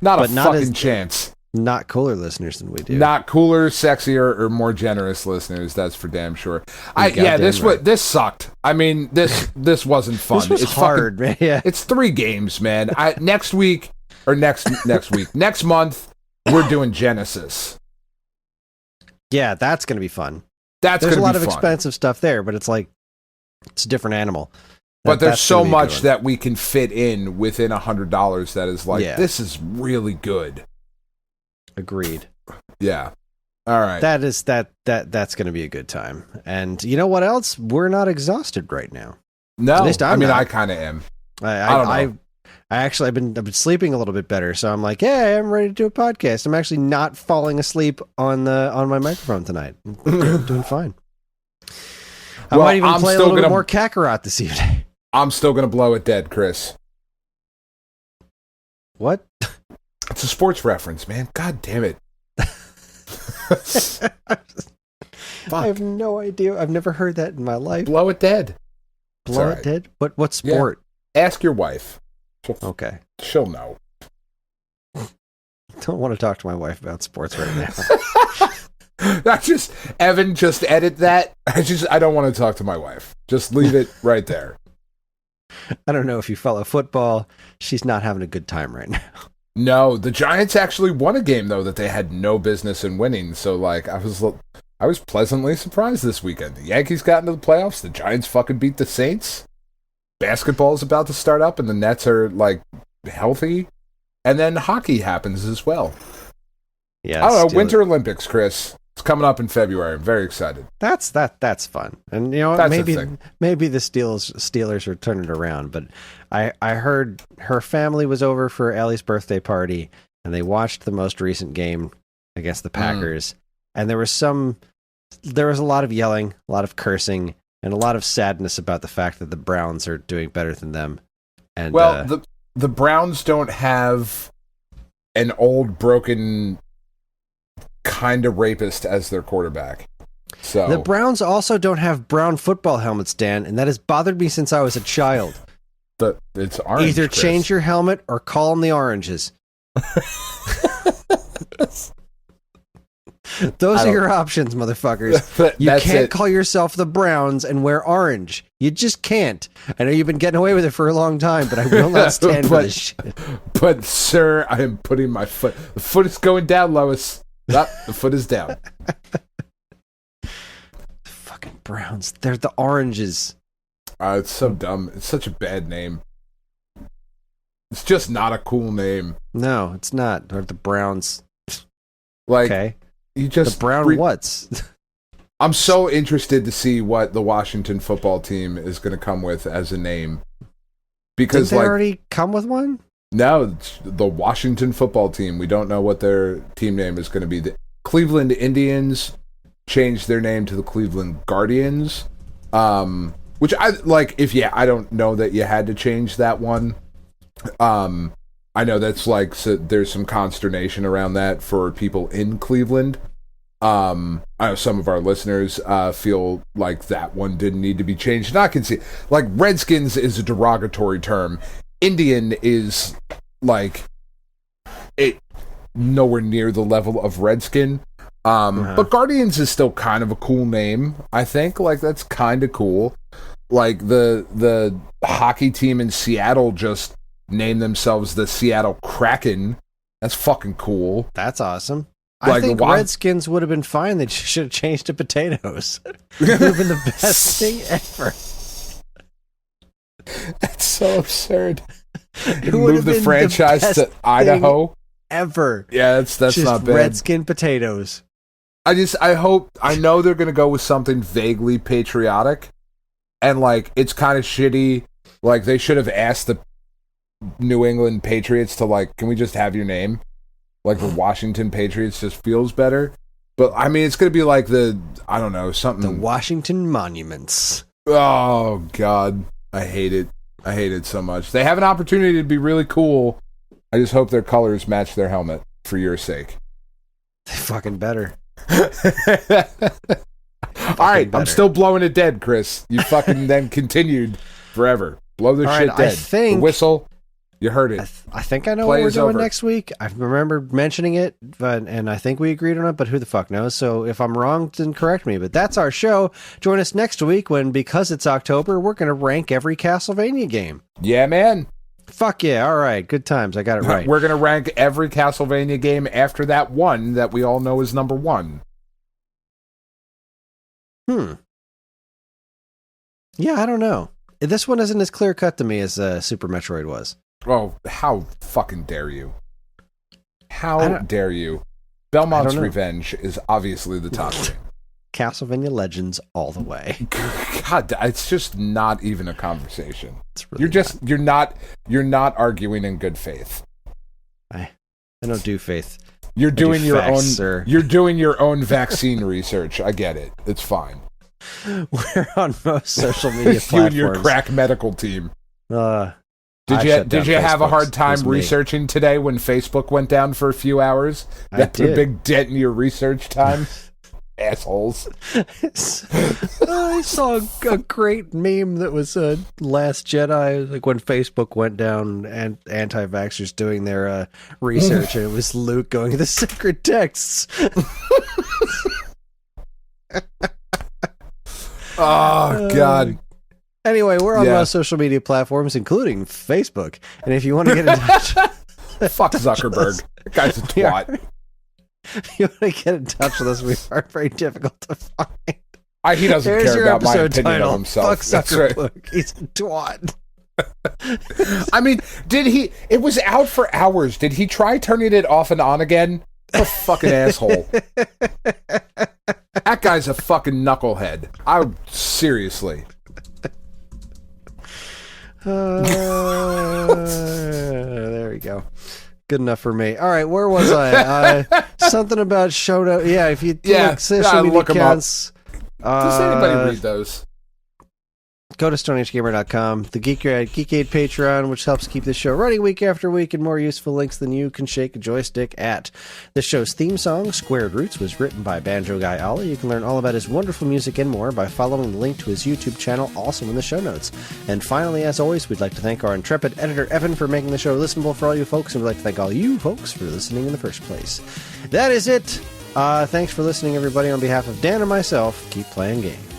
Not a chance. Not cooler listeners than we do. Not cooler, sexier, or more generous listeners. That's for damn sure. This sucked. I mean, this wasn't fun. This was hard, man. Yeah. It's 3 games, man. Next month, we're doing Genesis. Yeah, that's gonna be fun. There's a lot of expensive stuff there, but it's like it's a different animal. But there's so much that we can fit in within $100 that is like, this is really good. Agreed. Yeah. All right. That's going to be a good time. And you know what else? We're not exhausted right now. No. At least I kind of am. I actually I've been sleeping a little bit better, so I'm like, yeah, I'm ready to do a podcast. I'm actually not falling asleep on my microphone tonight. I'm doing fine. I might even play a little bit more Kakarot this evening. I'm still going to blow it dead, Chris. What? It's a sports reference, man. God damn it. I have no idea. I've never heard that in my life. Blow it dead. Blow it dead? What sport? Yeah. Ask your wife. Okay. She'll know. Don't want to talk to my wife about sports right now. Evan, just edit that. I don't want to talk to my wife. Just leave it right there. I don't know if you follow football. She's not having a good time right now. No, the Giants actually won a game, though, that they had no business in winning. So, like, I was pleasantly surprised this weekend. The Yankees got into the playoffs. The Giants fucking beat the Saints. Basketball's about to start up, and the Nets are, like, healthy. And then hockey happens as well. Yeah, I don't know. Winter Olympics, Chris. It's coming up in February. I'm very excited. That's fun. And you know, maybe the Steelers are turning it around, but I heard her family was over for Ellie's birthday party and they watched the most recent game against the Packers and there was a lot of yelling, a lot of cursing, and a lot of sadness about the fact that the Browns are doing better than them. And well, the Browns don't have an old, broken kind of rapist as their quarterback. So the Browns also don't have brown football helmets, Dan, and that has bothered me since I was a child. It's orange. Either Chris. change your helmet or call them the Oranges. Those are your options, motherfuckers. You can't call yourself the Browns and wear orange. You just can't. I know you've been getting away with it for a long time, but I will not stand for this shit. But, sir, I am putting my foot. The foot is going down, Lois. The foot is down. Fucking Browns. They're the Oranges. It's so dumb. It's such a bad name. It's just not a cool name. No, it's not. They're the Browns. Like, okay. You just the Brown what's? I'm so interested to see what the Washington football team is going to come with as a name. Because did they already come with one? No, it's the Washington football team. We don't know what their team name is going to be. The Cleveland Indians changed their name to the Cleveland Guardians. Which I like. I don't know that you had to change that one. I know that's like, so there's some consternation around that for people in Cleveland. I know some of our listeners feel like that one didn't need to be changed. And I can see, like, Redskins is a derogatory term. Indian is like it nowhere near the level of Redskin. But Guardians is still kind of a cool name, I think. Like, that's kind of cool. Like, the hockey team in Seattle just named themselves the Seattle Kraken. That's fucking cool. That's awesome. Like, I think Redskins would have been fine. They should have changed to potatoes. It would have been the best thing ever. That's so absurd. Move the franchise to Idaho. Ever. Yeah, that's just not bad. Redskin potatoes. I know they're going to go with something vaguely patriotic. And, like, it's kind of shitty. Like, they should have asked the New England Patriots to, like, can we just have your name? Like, the Washington Patriots just feels better. But, I mean, it's going to be like something. The Washington Monuments. Oh, God. I hate it. I hate it so much. They have an opportunity to be really cool. I just hope their colors match their helmet, for your sake. They fucking better. Alright, I'm still blowing it dead, Chris. You fucking then continued forever. Blow the shit dead. The whistle. You heard it. I think I know what we're doing next week. I remember mentioning it, and I think we agreed on it, but who the fuck knows? So if I'm wrong, then correct me. But that's our show. Join us next week when, because it's October, we're going to rank every Castlevania game. Yeah, man. Fuck yeah. All right. Good times. I got it right. We're going to rank every Castlevania game after that one that we all know is number one. Yeah, I don't know. This one isn't as clear-cut to me as Super Metroid was. Oh, how fucking dare you? How dare you? Belmont's Revenge is obviously the top game. Castlevania Legends all the way. God, it's just not even a conversation. Really you're not arguing in good faith. I don't do faith. You're doing your facts, own sir. You're doing your own vaccine research. I get it. It's fine. We're on most social media platforms. You and your crack medical team. Did you have a hard time researching today when Facebook went down for a few hours? That put a big dent in your research time? Assholes. I saw a great meme that was Last Jedi, like when Facebook went down and anti-vaxxers doing their research, and it was Luke going, the sacred texts. Oh, God. Anyway, we're on most social media platforms, including Facebook. And if you want to get in touch... Fuck Zuckerberg. That guy's a twat. If you want to get in touch with us, we are very difficult to find. He doesn't care about my opinion of himself. Fuck Zuckerberg. Right. He's a twat. I mean, it was out for hours. Did he try turning it off and on again? A fucking asshole. That guy's a fucking knucklehead. Seriously. There we go. Good enough for me. All right, where was I? Something about show note. Yeah, if you look social media accounts. Does anybody read those? go to StoneAgeGamer.com, the Geekade Patreon, which helps keep this show running week after week, and more useful links than you can shake a joystick at. This show's theme song, Squared Roots, was written by Banjo Guy Ollie. You can learn all about his wonderful music and more by following the link to his YouTube channel, also in the show notes. And finally, as always, we'd like to thank our intrepid editor, Evan, for making the show listenable for all you folks, and we'd like to thank all you folks for listening in the first place. That is it. Thanks for listening, everybody. On behalf of Dan and myself, keep playing games.